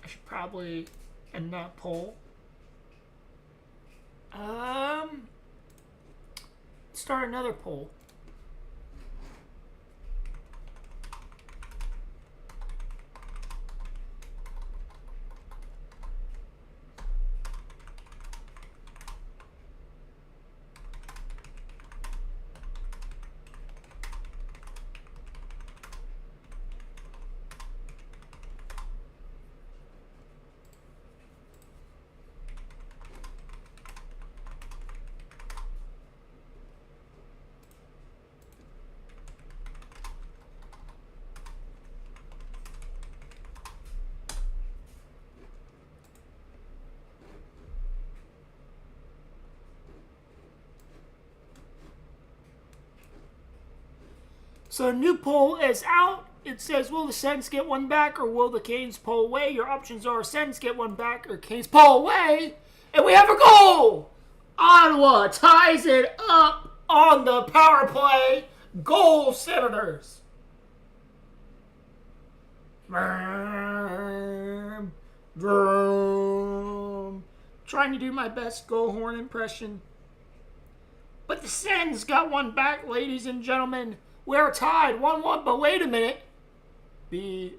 should probably end that poll. Start another poll. So a new poll is out. It says, will the Sens get one back or will the Canes pull away? Your options are Sens get one back or Canes pull away. And we have a goal! Ottawa ties it up on the power play. Goal, Senators. Vroom, vroom. Trying to do my best goal horn impression. But the Sens got one back, ladies and gentlemen. We're tied 1-1, but wait a minute. The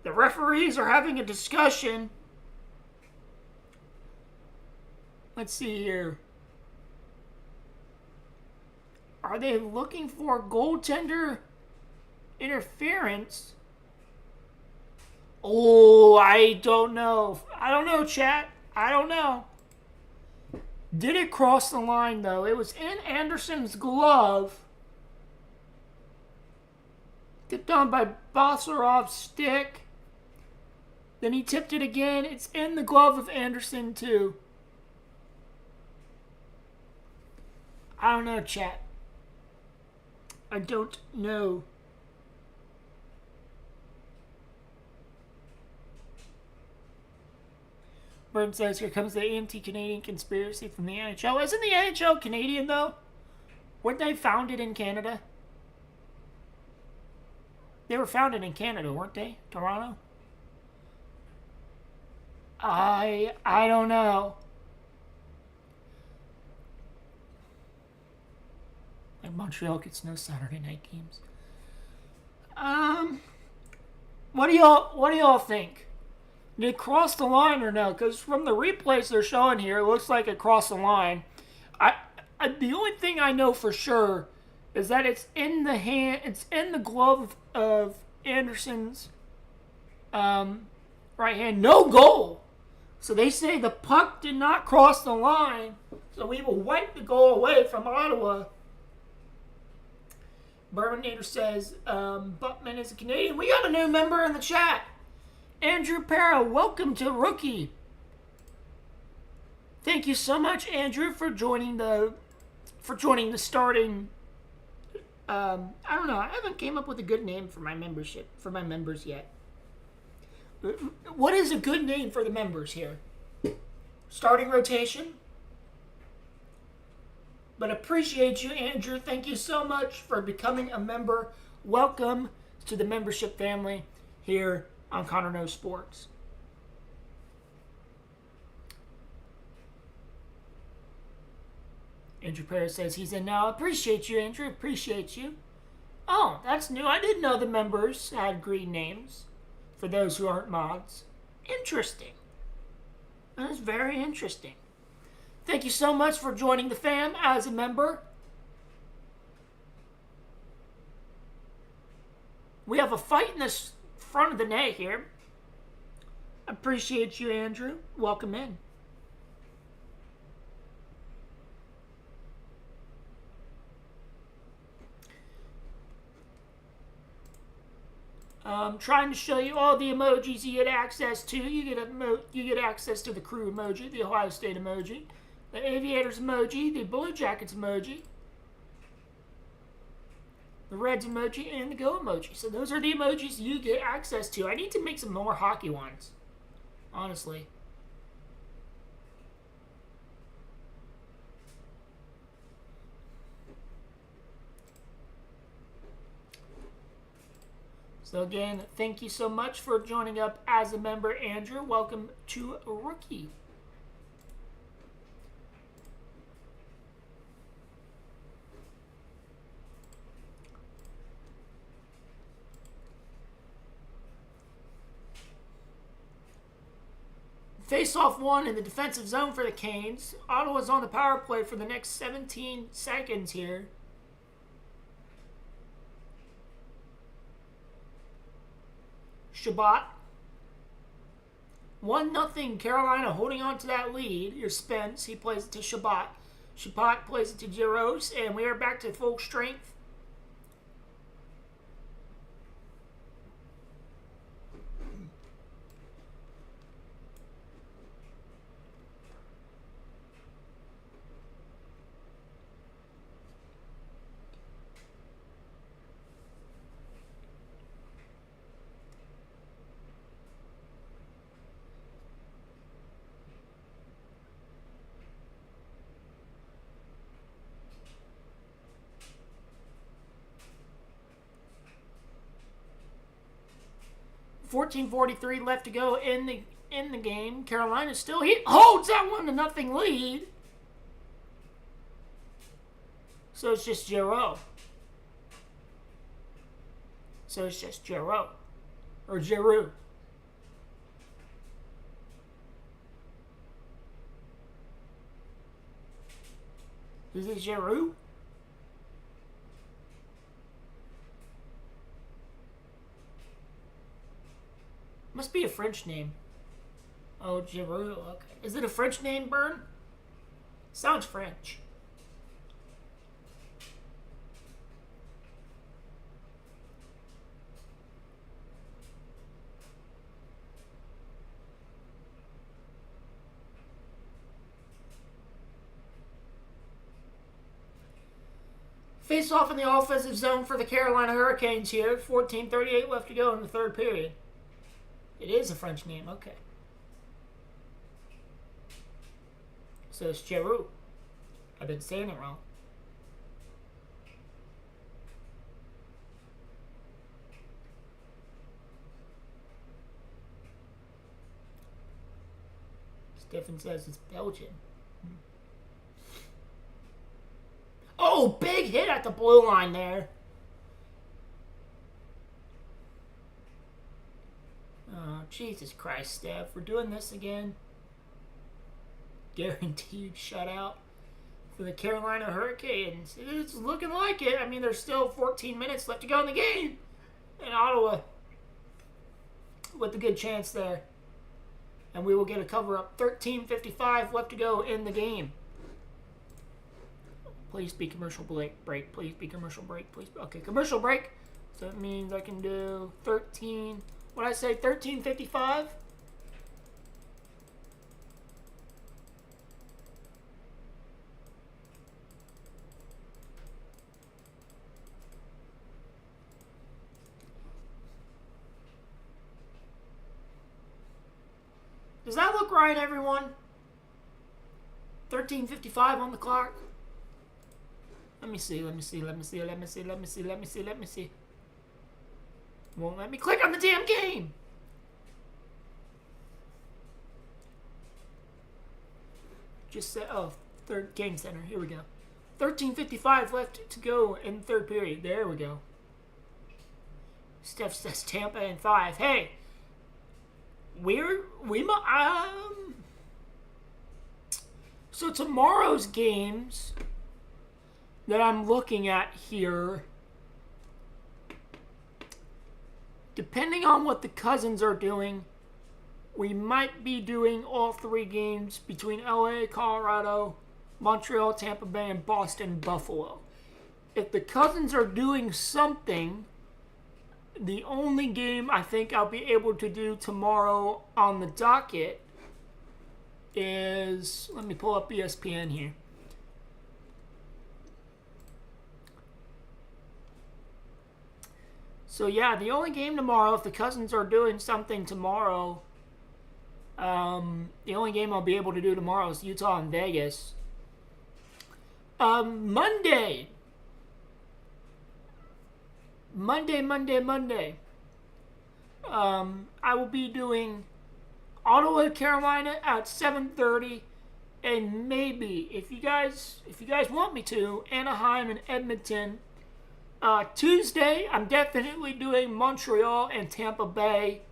referees are having a discussion. Let's see here. Are they looking for goaltender interference? Oh, I don't know. I don't know, chat. I don't know. Did it cross the line, though? It was in Anderson's glove. Tipped on by Bossarov's stick. Then he tipped it again. It's in the glove of Anderson, too. I don't know, chat. I don't know. Burton says, here comes the anti-Canadian conspiracy from the NHL. Isn't the NHL Canadian, though? Weren't they founded in Canada? They were founded in Canada, weren't they? Toronto? I don't know. Like Montreal gets no Saturday night games. What do y'all think? Did it cross the line or no? Because from the replays they're showing here, it looks like it crossed the line. The only thing I know for sure is that it's in the hand. It's in the glove of Anderson's right hand. No goal. So they say the puck did not cross the line. So we will wipe the goal away from Ottawa. Burminator says, Buttman is a Canadian. We got a new member in the chat. Andrew Para, welcome to Rookie. Thank you so much, Andrew, for joining the starting. I don't know. I haven't came up with a good name for my membership for my members yet. What is a good name for the members here? Starting rotation. But appreciate you, Andrew. Thank you so much for becoming a member. Welcome to the membership family here on Connor Knows Sports. Andrew Perez says he's in now. Appreciate you, Andrew. Appreciate you. Oh, that's new. I didn't know the members had green names for those who aren't mods. Interesting. That is very interesting. Thank you so much for joining the fam as a member. We have a fight in this front of the net here. Appreciate you, Andrew. Welcome in. I'm trying to show you all the emojis you get access to. You get access to the crew emoji, the Ohio State emoji, the Aviators emoji, the Blue Jackets emoji, the Reds emoji, and the Go emoji. So those are the emojis you get access to. I need to make some more hockey ones, honestly. So again, thank you so much for joining up as a member, Andrew. Welcome to Rookie. Face-off one in the defensive zone for the Canes. Ottawa's on the power play for the next 17 seconds here. Shabbat. 1-0 Carolina holding on to that lead. Here's Spence. He plays it to Shabbat. Shabbat plays it to Jaros, and we are back to full strength. 14:43 left to go in the game. Carolina still holds that 1-0 lead. So it's just Giroux. Or Giroux. Is it Giroux? Must be a French name. Oh, Giroux. Okay. Is it a French name, Bern? Sounds French. Face off in the offensive zone for the Carolina Hurricanes here. 14:38 left to go in the third period. It is a French name, okay. So it's Giroux. I've been saying it wrong. Stefan says it's Belgian. Oh, big hit at the blue line there. Oh, Jesus Christ, Steph. We're doing this again. Guaranteed shutout for the Carolina Hurricanes. It's looking like it. I mean, there's still 14 minutes left to go in the game. And Ottawa with a good chance there. And we will get a cover-up. 13:55 left to go in the game. Please be commercial break. Please be commercial break. Please. Okay, commercial break. So that means I can do 13. What did I say? 13:55. Does that look right, everyone? 13:55 on the clock. Let me see. Won't let me click on the damn game. Just said, third game center. Here we go. 13:55 left to go in the third period. There we go. Steph says Tampa in 5. Hey, so tomorrow's games that I'm looking at here, depending on what the Cousins are doing, we might be doing all 3 games between LA, Colorado, Montreal, Tampa Bay, and Boston, Buffalo. If the Cousins are doing something, the only game I think I'll be able to do tomorrow on the docket is, let me pull up ESPN here. So yeah, the only game tomorrow, if the Cousins are doing something tomorrow, the only game I'll be able to do tomorrow is Utah and Vegas. Monday. I will be doing Ottawa, Carolina at 7:30, and maybe if you guys want me to, Anaheim and Edmonton. Tuesday, I'm definitely doing Montreal and Tampa Bay.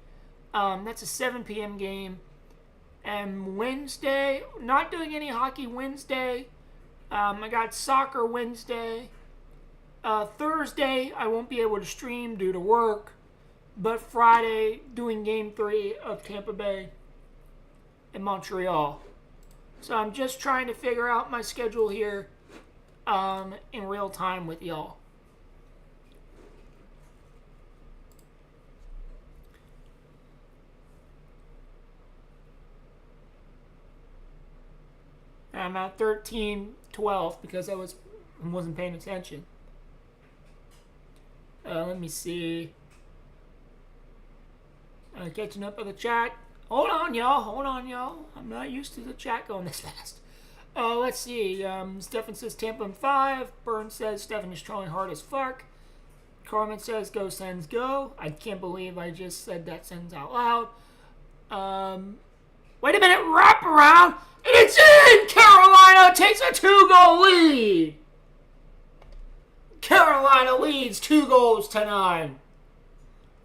That's a 7 p.m. game. And Wednesday, not doing any hockey Wednesday. I got soccer Wednesday. Thursday, I won't be able to stream due to work. But Friday, doing Game 3 of Tampa Bay and Montreal. So I'm just trying to figure out my schedule here in real time with y'all. I'm at 13:12 because I wasn't paying attention. Let me see. Catching up with the chat. Hold on, y'all. I'm not used to the chat going this fast. Let's see. Stefan says Tampa in 5. Burns says Stefan is trolling hard as fuck. Carmen says, go Sens go. I can't believe I just said that sentence out loud. Wait a minute, wrap around, and it's in! Carolina takes a 2-goal lead. Carolina leads 2-9.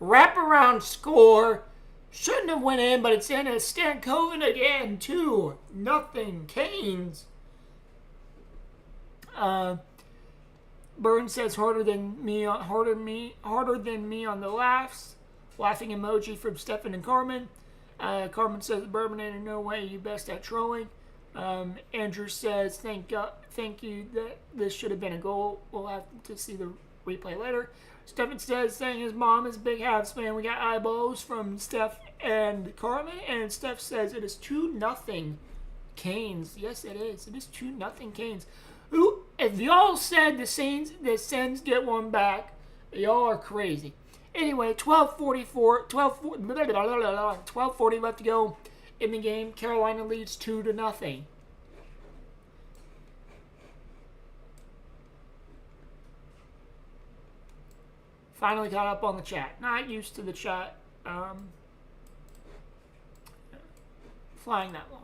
Wraparound score. Shouldn't have went in, but it's in. It's Stankoven again. 2-0 Canes. Burns says harder than me on the laughs. Laughing emoji from Stefan and Carmen. Carmen says, Bourbon, no way, you best at trolling. Andrew says, thank you that this should have been a goal. We'll have to see the replay later. Stefan says, saying his mom is a big Habs fan. We got eyeballs from Steph and Carmen. And Steph says it is 2-0 Canes. Yes, it is. It is 2-0 Canes. If y'all said the Sens get one back, y'all are crazy. Anyway, 12:40 left to go in the game. Carolina leads 2-0. Finally got up on the chat. Not used to the chat flying that long.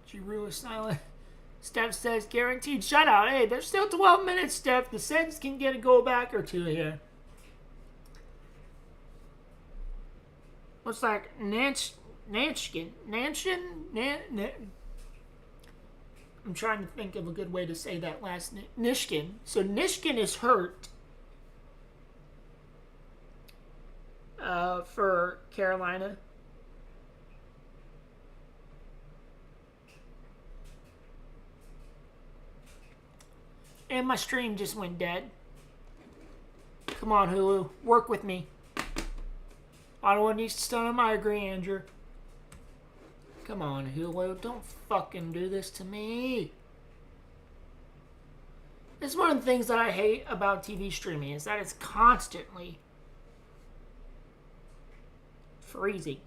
Giroux is silent. Steph says, guaranteed shutout. Hey, there's still 12 minutes, Steph. The Sens can get a goal back or two here. Looks like Nanchkin. I'm trying to think of a good way to say that last name. Nishkin. So Nishkin is hurt for Carolina. And my stream just went dead. Come on, Hulu. Work with me. Ottawa needs to stun him. I agree, Andrew. Come on, Hulu. Don't fucking do this to me. It's one of the things that I hate about TV streaming is that it's constantly freezing.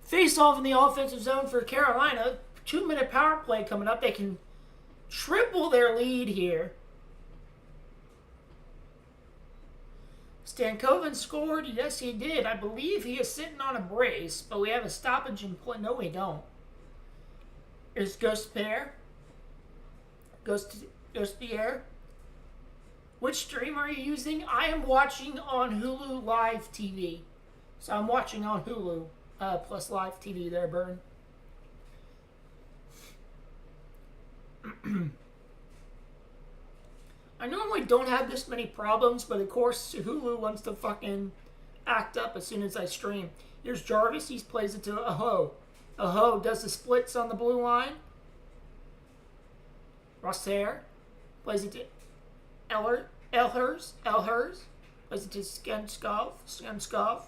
Face off in the offensive zone for Carolina. 2-minute power play coming up. They can triple their lead here. Stankoven scored. Yes, he did. I believe he is sitting on a brace, but we have a stoppage in play. No, we don't. It goes to the air. Goes to the air. Which stream are you using? I am watching on Hulu Live TV. So I'm watching on Hulu. Plus live TV there, Burn. I normally don't have this many problems, but of course Hulu wants to fucking act up as soon as I stream. Here's Jarvis. He plays it to Aho. Aho does the splits on the blue line. Rosser plays it to Elhers. Plays it to Skenskov.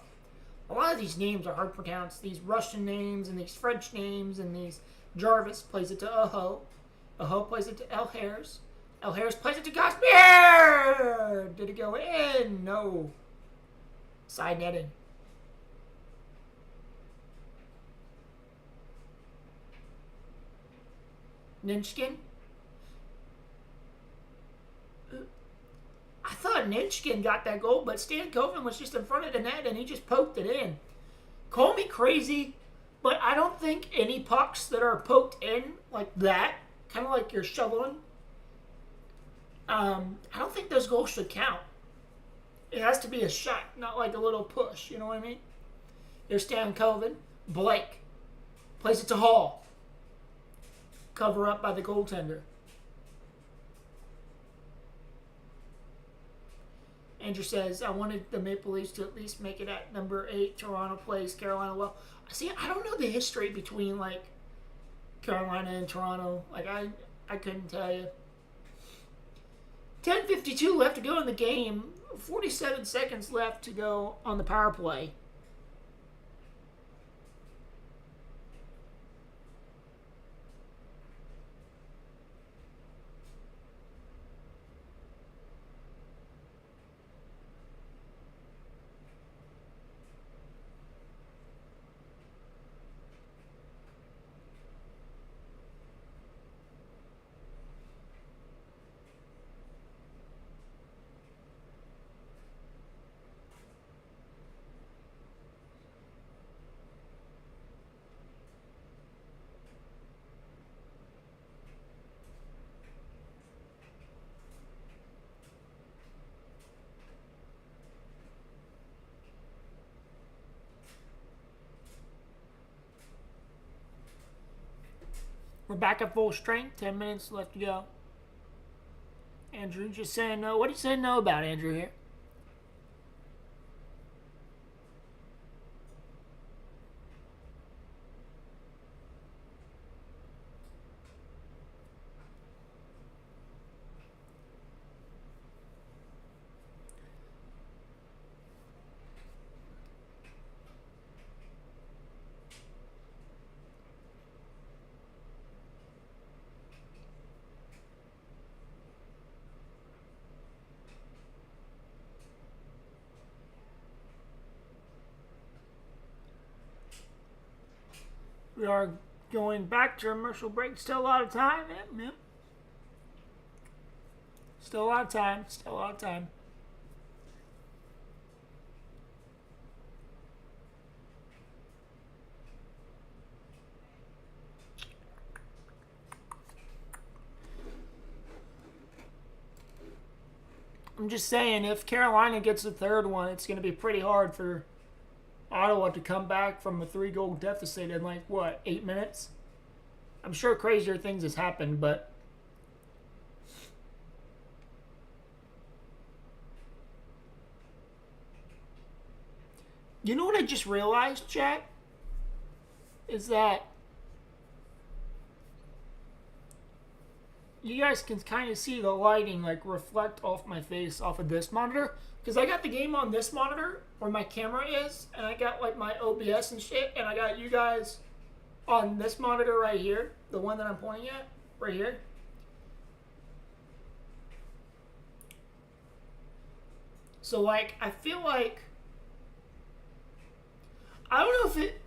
A lot of these names are hard to pronounce. These Russian names and these French names and these... Jarvis plays it to Aho. Aho plays it to Elhers. Elhers plays it to Gaspier! Did it go in? No. Side netting. Ninchkin? I thought Ninchkin got that goal, but Stankoven was just in front of the net and he just poked it in. Call me crazy, but I don't think any pucks that are poked in like that, kind of like you're shoveling, I don't think those goals should count. It has to be a shot, not like a little push, you know what I mean? There's Stankoven. Blake plays it to Hall. Cover up by the goaltender. Andrew says, I wanted the Maple Leafs to at least make it at number 8. Toronto plays Carolina well. See, I don't know the history between, like, Carolina and Toronto. Like, I couldn't tell you. 10:52 left to go in the game. 47 seconds left to go on the power play. We're back at full strength. 10 minutes left to go. Andrew just saying no. What are you saying no about, Andrew, here? We are going back to commercial break. Still a lot of time. Yeah. Still a lot of time. Still a lot of time. I'm just saying, if Carolina gets the third one, it's going to be pretty hard for Ottawa to come back from a 3-goal deficit in, like, what, 8 minutes? I'm sure crazier things has happened, but you know what I just realized, chat? Is that you guys can kind of see the lighting, like, reflect off my face off of this monitor. Because I got the game on this monitor, where my camera is, and I got, like, my OBS and shit, and I got you guys on this monitor right here, the one that I'm pointing at, right here. So, like, I feel like, I don't know if it,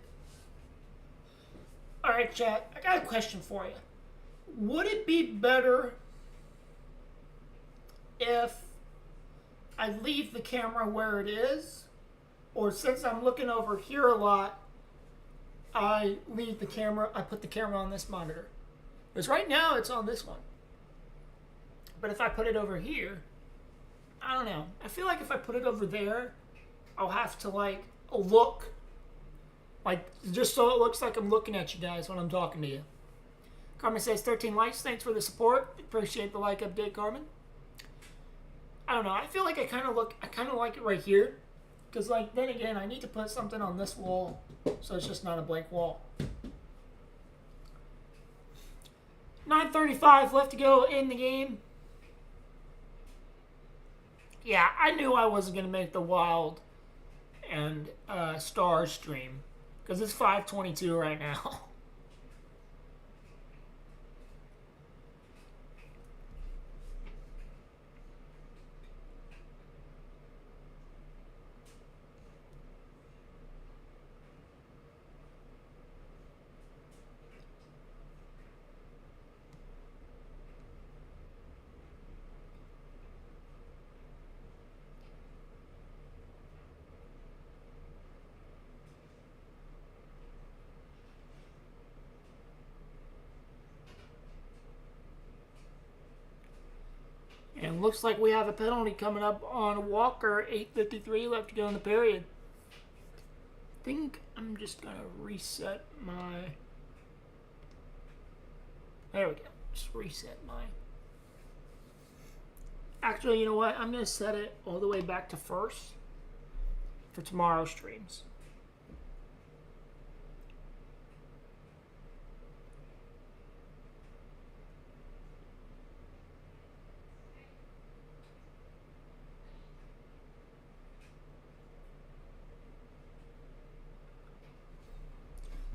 alright, chat, I got a question for you. Would it be better if I leave the camera where it is, or since I'm looking over here a lot, I leave the camera, I put the camera on this monitor? Because right now it's on this one. But if I put it over here, I don't know. I feel like if I put it over there, I'll have to, like, look, like, just so it looks like I'm looking at you guys when I'm talking to you. Carmen says 13 likes. Thanks for the support. Appreciate the like update, Carmen. I don't know. I feel like I kind of like it right here. Because, like, then again, I need to put something on this wall so it's just not a blank wall. 9:35 left to go in the game. Yeah, I knew I wasn't going to make the Wild and Stars stream. Because it's 5:22 right now. And looks like we have a penalty coming up on Walker. 8:53 left to go in the period. I think I'm just going to reset my... There we go. Just reset my... Actually, you know what? I'm going to set it all the way back to first for tomorrow's streams.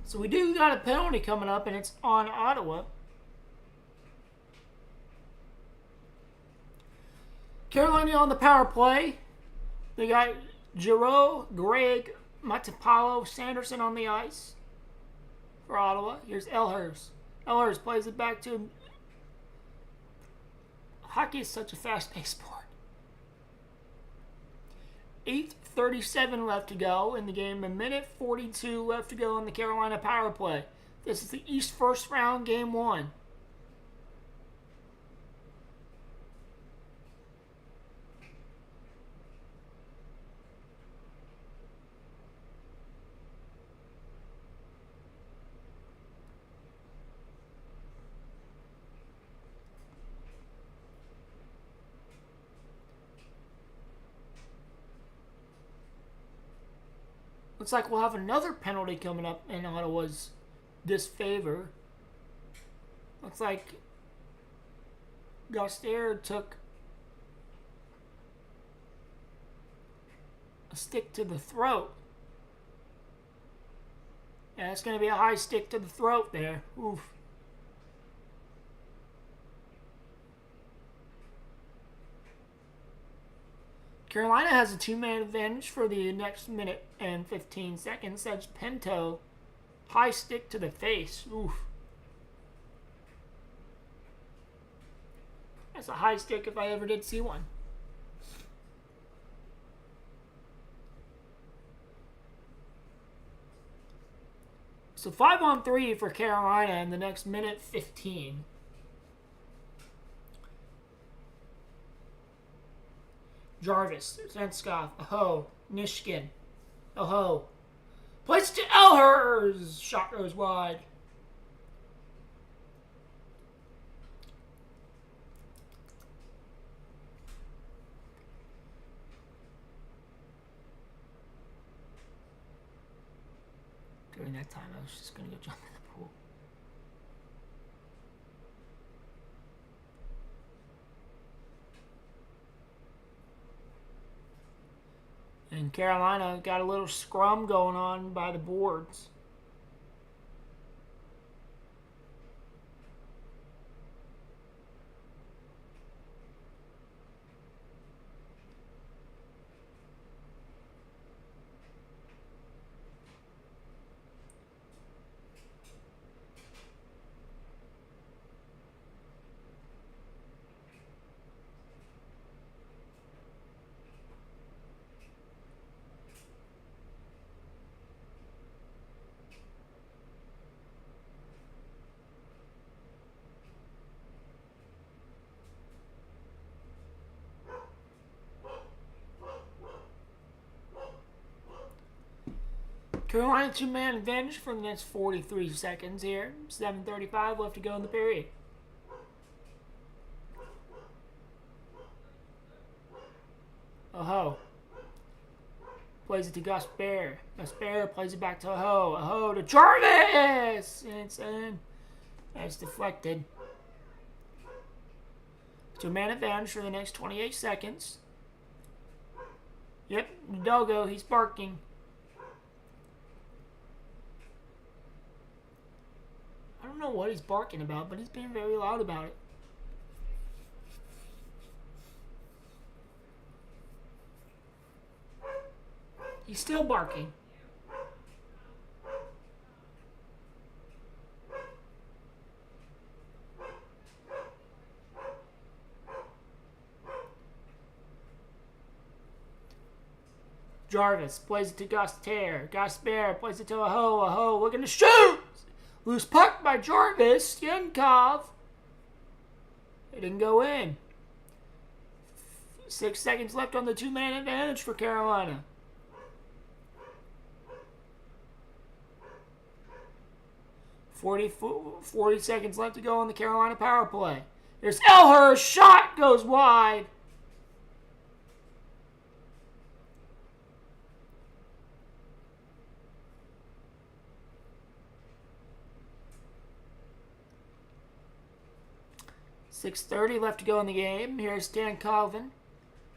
So we do got a penalty coming up, and it's on Ottawa. Carolina on the power play. They got Giroux, Gregg, Matapalo, Sanderson on the ice for Ottawa. Here's Elhurst. Elhurst plays it back to him. Hockey is such a fast-paced sport. 8:37 left to go in the game. 1:42 left to go on the Carolina power play. This is the East first round, game 1. Looks like we'll have another penalty coming up in Ottawa's disfavor. Looks like Gastier took a stick to the throat. Yeah, it's going to be a high stick to the throat there. Oof. Carolina has a two-man advantage for the next minute and 15 seconds. That's Pinto. High stick to the face. Oof. That's a high stick if I ever did see one. So 5-on-3 for Carolina in the next minute 15. Jarvis, Zenskov, Aho, Nishkin, Aho. Place to Elhers! Shot goes wide. During that time, I was just going to go jump in the pool. And Carolina got a little scrum going on by the boards. Carolina two-man advantage for the next 43 seconds here. 7:35 left to go in the period. Aho. Plays it to Gus Bear. Gus Bear plays it back to Aho. Aho to Jarvis! And it's in. That's deflected. Two-man advantage for the next 28 seconds. Yep, Doggo, he's barking. I don't know what he's barking about, but he's being very loud about it. He's still barking. Jarvis plays it to Gastier. Gastier plays it to Aho. Aho looking to shoot! Loose puck by Jarvis. Yankov. It didn't go in. 6 seconds left on the two-man advantage for Carolina. Forty seconds left to go on the Carolina power play. There's Elher. Shot goes wide. .6:30 left to go in the game. Here's Stankoven.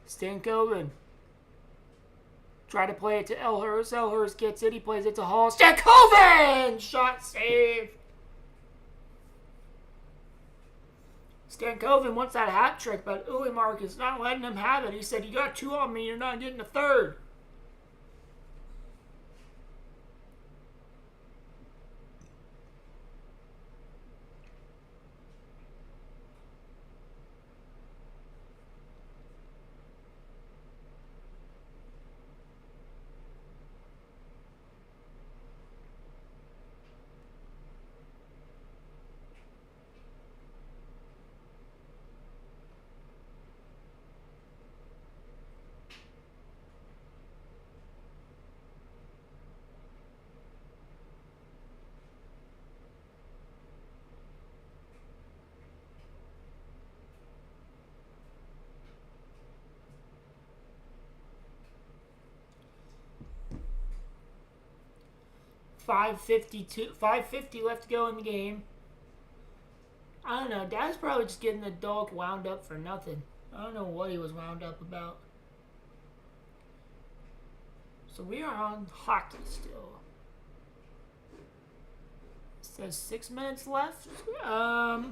Stankoven. Try to play it to Elhurst. Elhurst gets it. He plays it to Hall. Stankoven! Shot saved. Stankoven wants that hat trick, but Ulimark is not letting him have it. He said, "You got two on me. You're not getting a third." 5:50 left to go in the game. I don't know. Dad's probably just getting the dog wound up for nothing. I don't know what he was wound up about. So we are on hockey still. It says 6 minutes left. I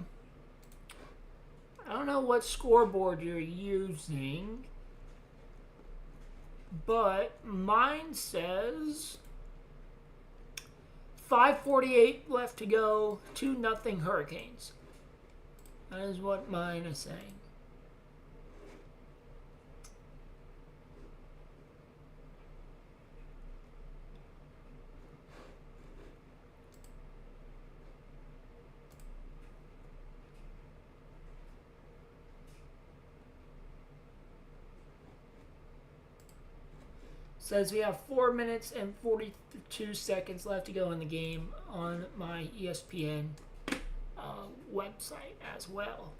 don't know what scoreboard you're using, but mine says 5:48 left to go, 2-0 Hurricanes. That is what mine is saying. Says we have 4 minutes and 42 seconds left to go in the game on my ESPN website as well.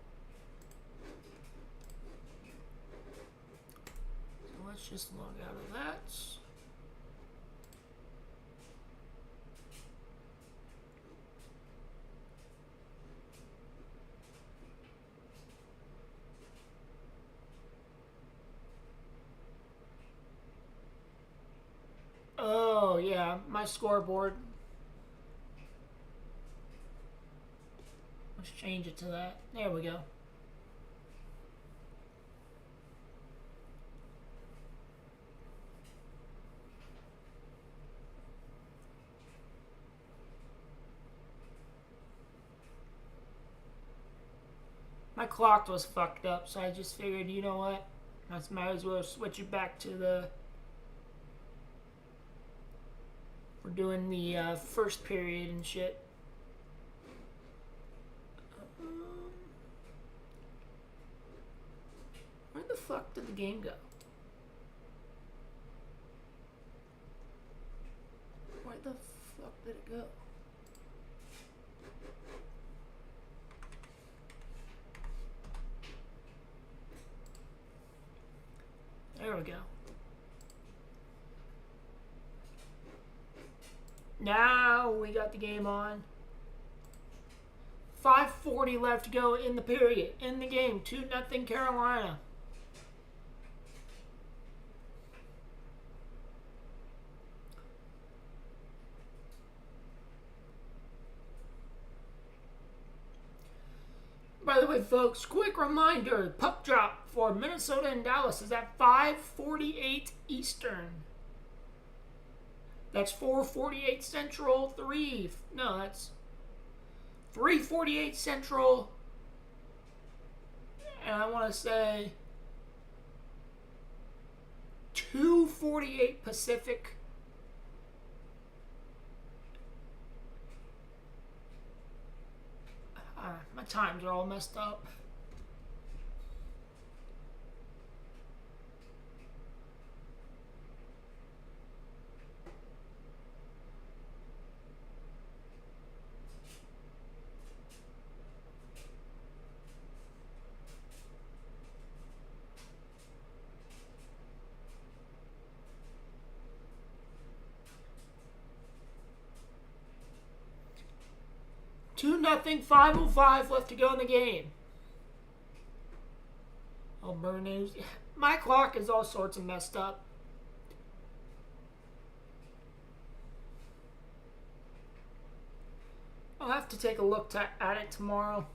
So let's just log out of that. Oh, yeah, my scoreboard. Let's change it to that. There we go. My clock was fucked up, so I just figured, you know what? I might as well switch it back to the... We're doing the first period and shit. Where the fuck did the game go? Where the fuck did it go? There we go. Now we got the game on. 5:40 left to go in the period. In the game, 2-0 Carolina. By the way, folks, quick reminder, puck drop for Minnesota and Dallas is at 5:48 Eastern. That's 4:48 Central, that's 3:48 Central, and I want to say 2:48 Pacific. My times are all messed up. Two nothing, 5:05 left to go in the game. Oh, burn news. My clock is all sorts of messed up. I'll have to take a look at it tomorrow.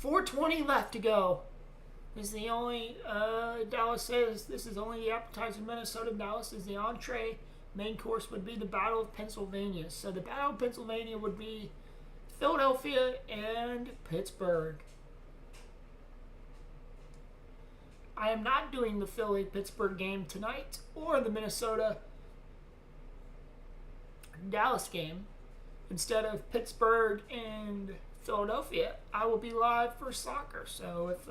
.420 left to go. This is the only, Dallas says this is only the appetizer. Minnesota. Dallas is the entree. Main course would be the Battle of Pennsylvania. So the Battle of Pennsylvania would be Philadelphia and Pittsburgh. I am not doing the Philly-Pittsburgh game tonight or the Minnesota-Dallas game. instead of Pittsburgh and Philadelphia, I will be live for soccer. So if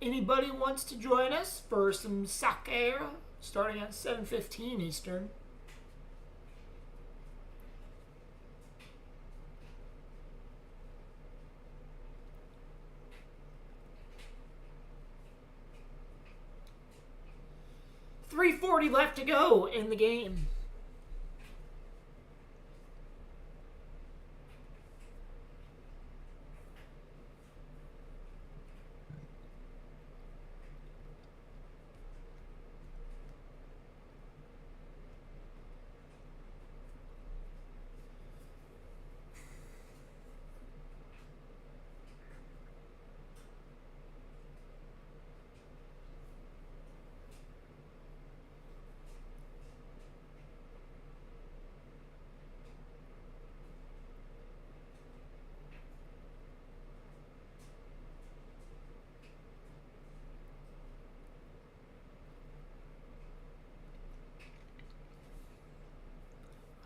anybody wants to join us for some soccer, starting at 7:15 Eastern. .340 left to go in the game.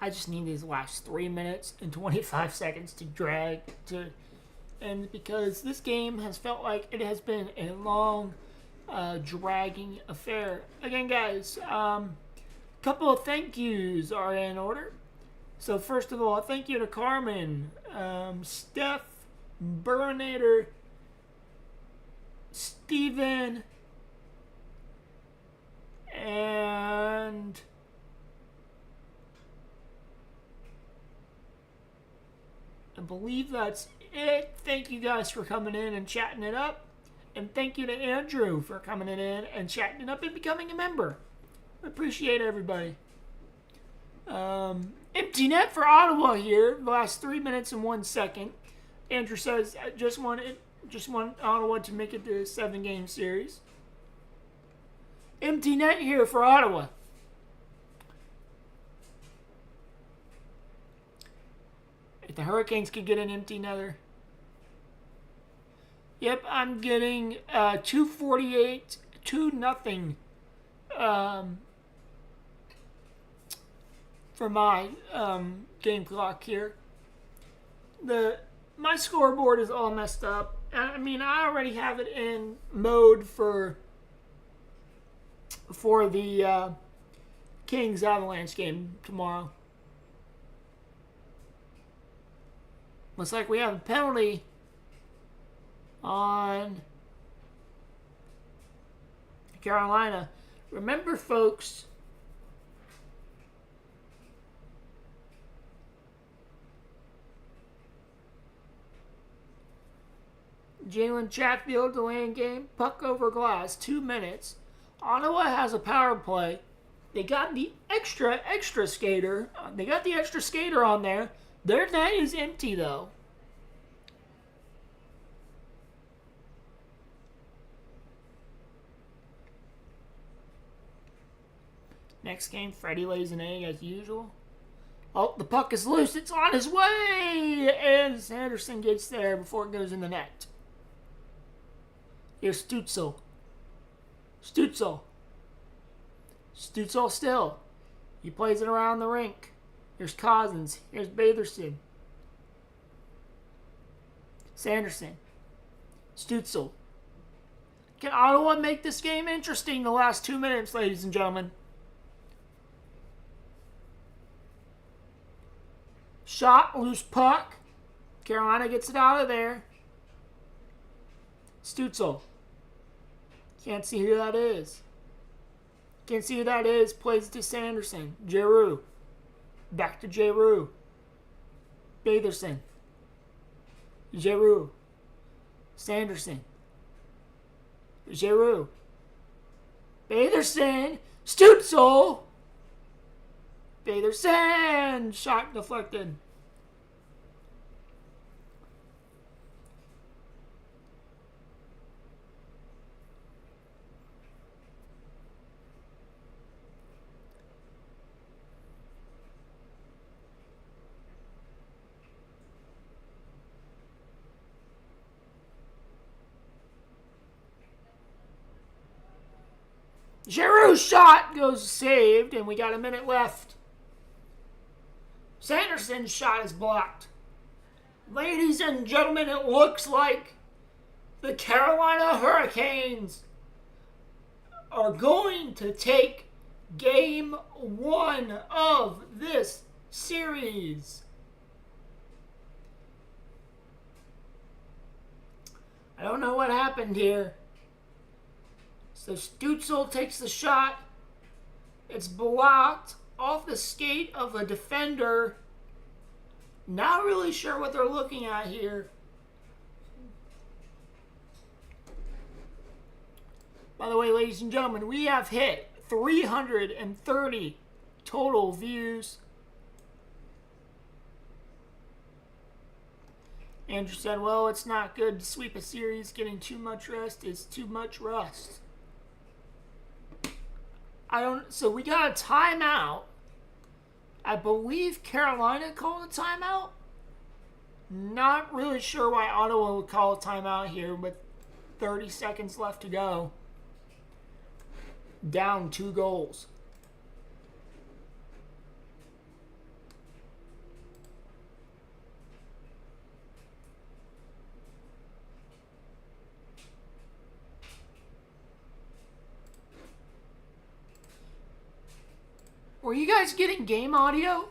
I just need these last 3 minutes and 25 seconds to drag to, and because this game has felt like it has been a long, dragging affair. Again, guys, couple of thank yous are in order. So first of all, thank you to Carmen, Steph, Burninator, Steven, and I believe that's it. Thank you guys for coming in and chatting it up. And thank you to Andrew for coming in and chatting it up and becoming a member. I appreciate everybody. Empty net for Ottawa here. The last 3 minutes and 1 second. Andrew says, I just want Ottawa to make it to a 7-game series. Empty net here for Ottawa. If the Hurricanes could get an empty netter. Yep, I'm getting 248, 2-0 for my game clock here. My scoreboard is all messed up. I mean, I already have it in mode for the Kings Avalanche game tomorrow. Looks like we have a penalty on Carolina. Remember, folks, Jalen Chatfield delaying game, puck over glass, 2 minutes. Ottawa has a power play. They got the extra skater. They got the extra skater on there. Their net is empty, though. Next game, Freddie lays an egg as usual. Oh, the puck is loose. It's on his way! And Sanderson gets there before it goes in the net. Here's Stützle. Stützle still. He plays it around the rink. Here's Cousins. Here's Batherson. Sanderson. Stützle. Can Ottawa make this game interesting the last 2 minutes, ladies and gentlemen? Shot, loose puck. Carolina gets it out of there. Stützle. Can't see who that is. Plays it to Sanderson. Giroux. Back to Giroux. Batherson. Giroux. Sanderson. Giroux. Batherson. Stützle. Batherson. Shot deflected. Giroux's shot goes saved, and we got a minute left. Sanderson's shot is blocked. Ladies and gentlemen, it looks like the Carolina Hurricanes are going to take Game 1 of this series. I don't know what happened here. So Stützle takes the shot. It's blocked off the skate of a defender. Not really sure what they're looking at here. By the way, ladies and gentlemen, we have hit 330 total views. Andrew said, well, it's not good to sweep a series. Getting too much rest is too much rust. So we got a timeout. I believe Carolina called a timeout. Not really sure why Ottawa would call a timeout here with 30 seconds left to go. Down 2 goals. Were you guys getting game audio?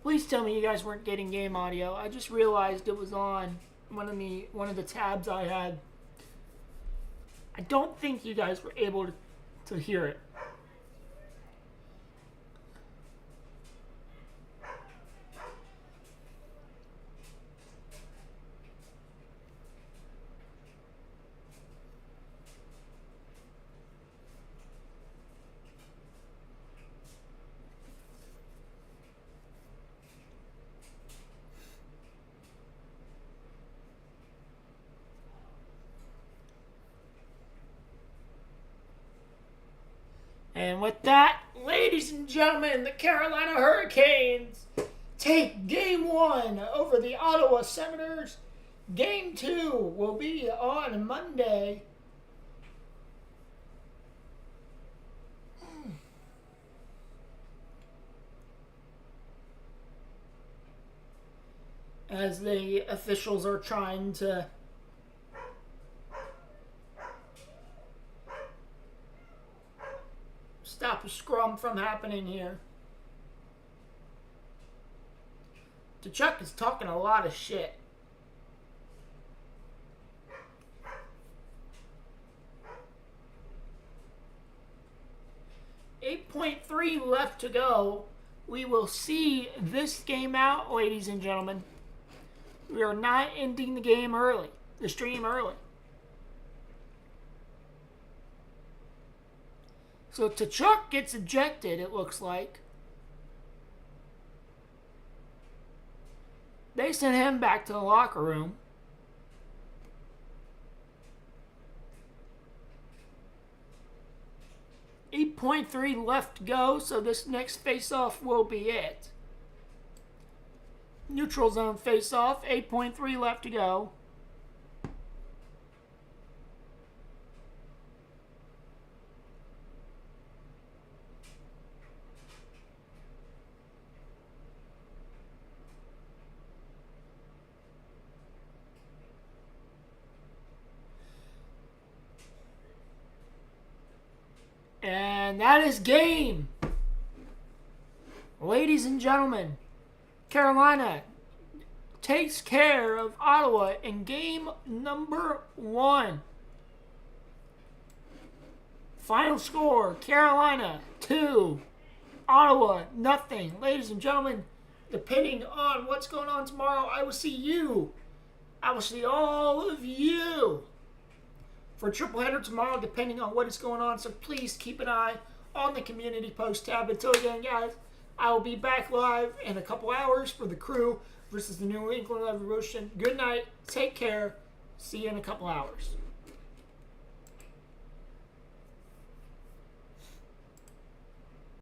Please tell me you guys weren't getting game audio. I just realized it was on one of the tabs I had. I don't think you guys were able to hear it. And with that, ladies and gentlemen, the Carolina Hurricanes take Game 1 over the Ottawa Senators. Game 2 will be on Monday. As the officials are trying to stop a scrum from happening here. Tkachuk is talking a lot of shit. .3 left to go. We will see this game out, ladies and gentlemen. We are not ending the game early, the stream early. So Tkachuk gets ejected, it looks like. They sent him back to the locker room. .3 left to go, so this next face-off will be it. Neutral zone face-off, 8.3 left to go. And that is game. Ladies and gentlemen, Carolina takes care of Ottawa in game number 1. Final score, Carolina 2, Ottawa nothing. Ladies and gentlemen, depending on what's going on tomorrow, I will see you. I will see all of you for a triple header tomorrow, depending on what is going on. So please keep an eye on the community post tab. Until then, guys, I will be back live in a couple hours for the Crew versus the New England Revolution. Good night. Take care. See you in a couple hours.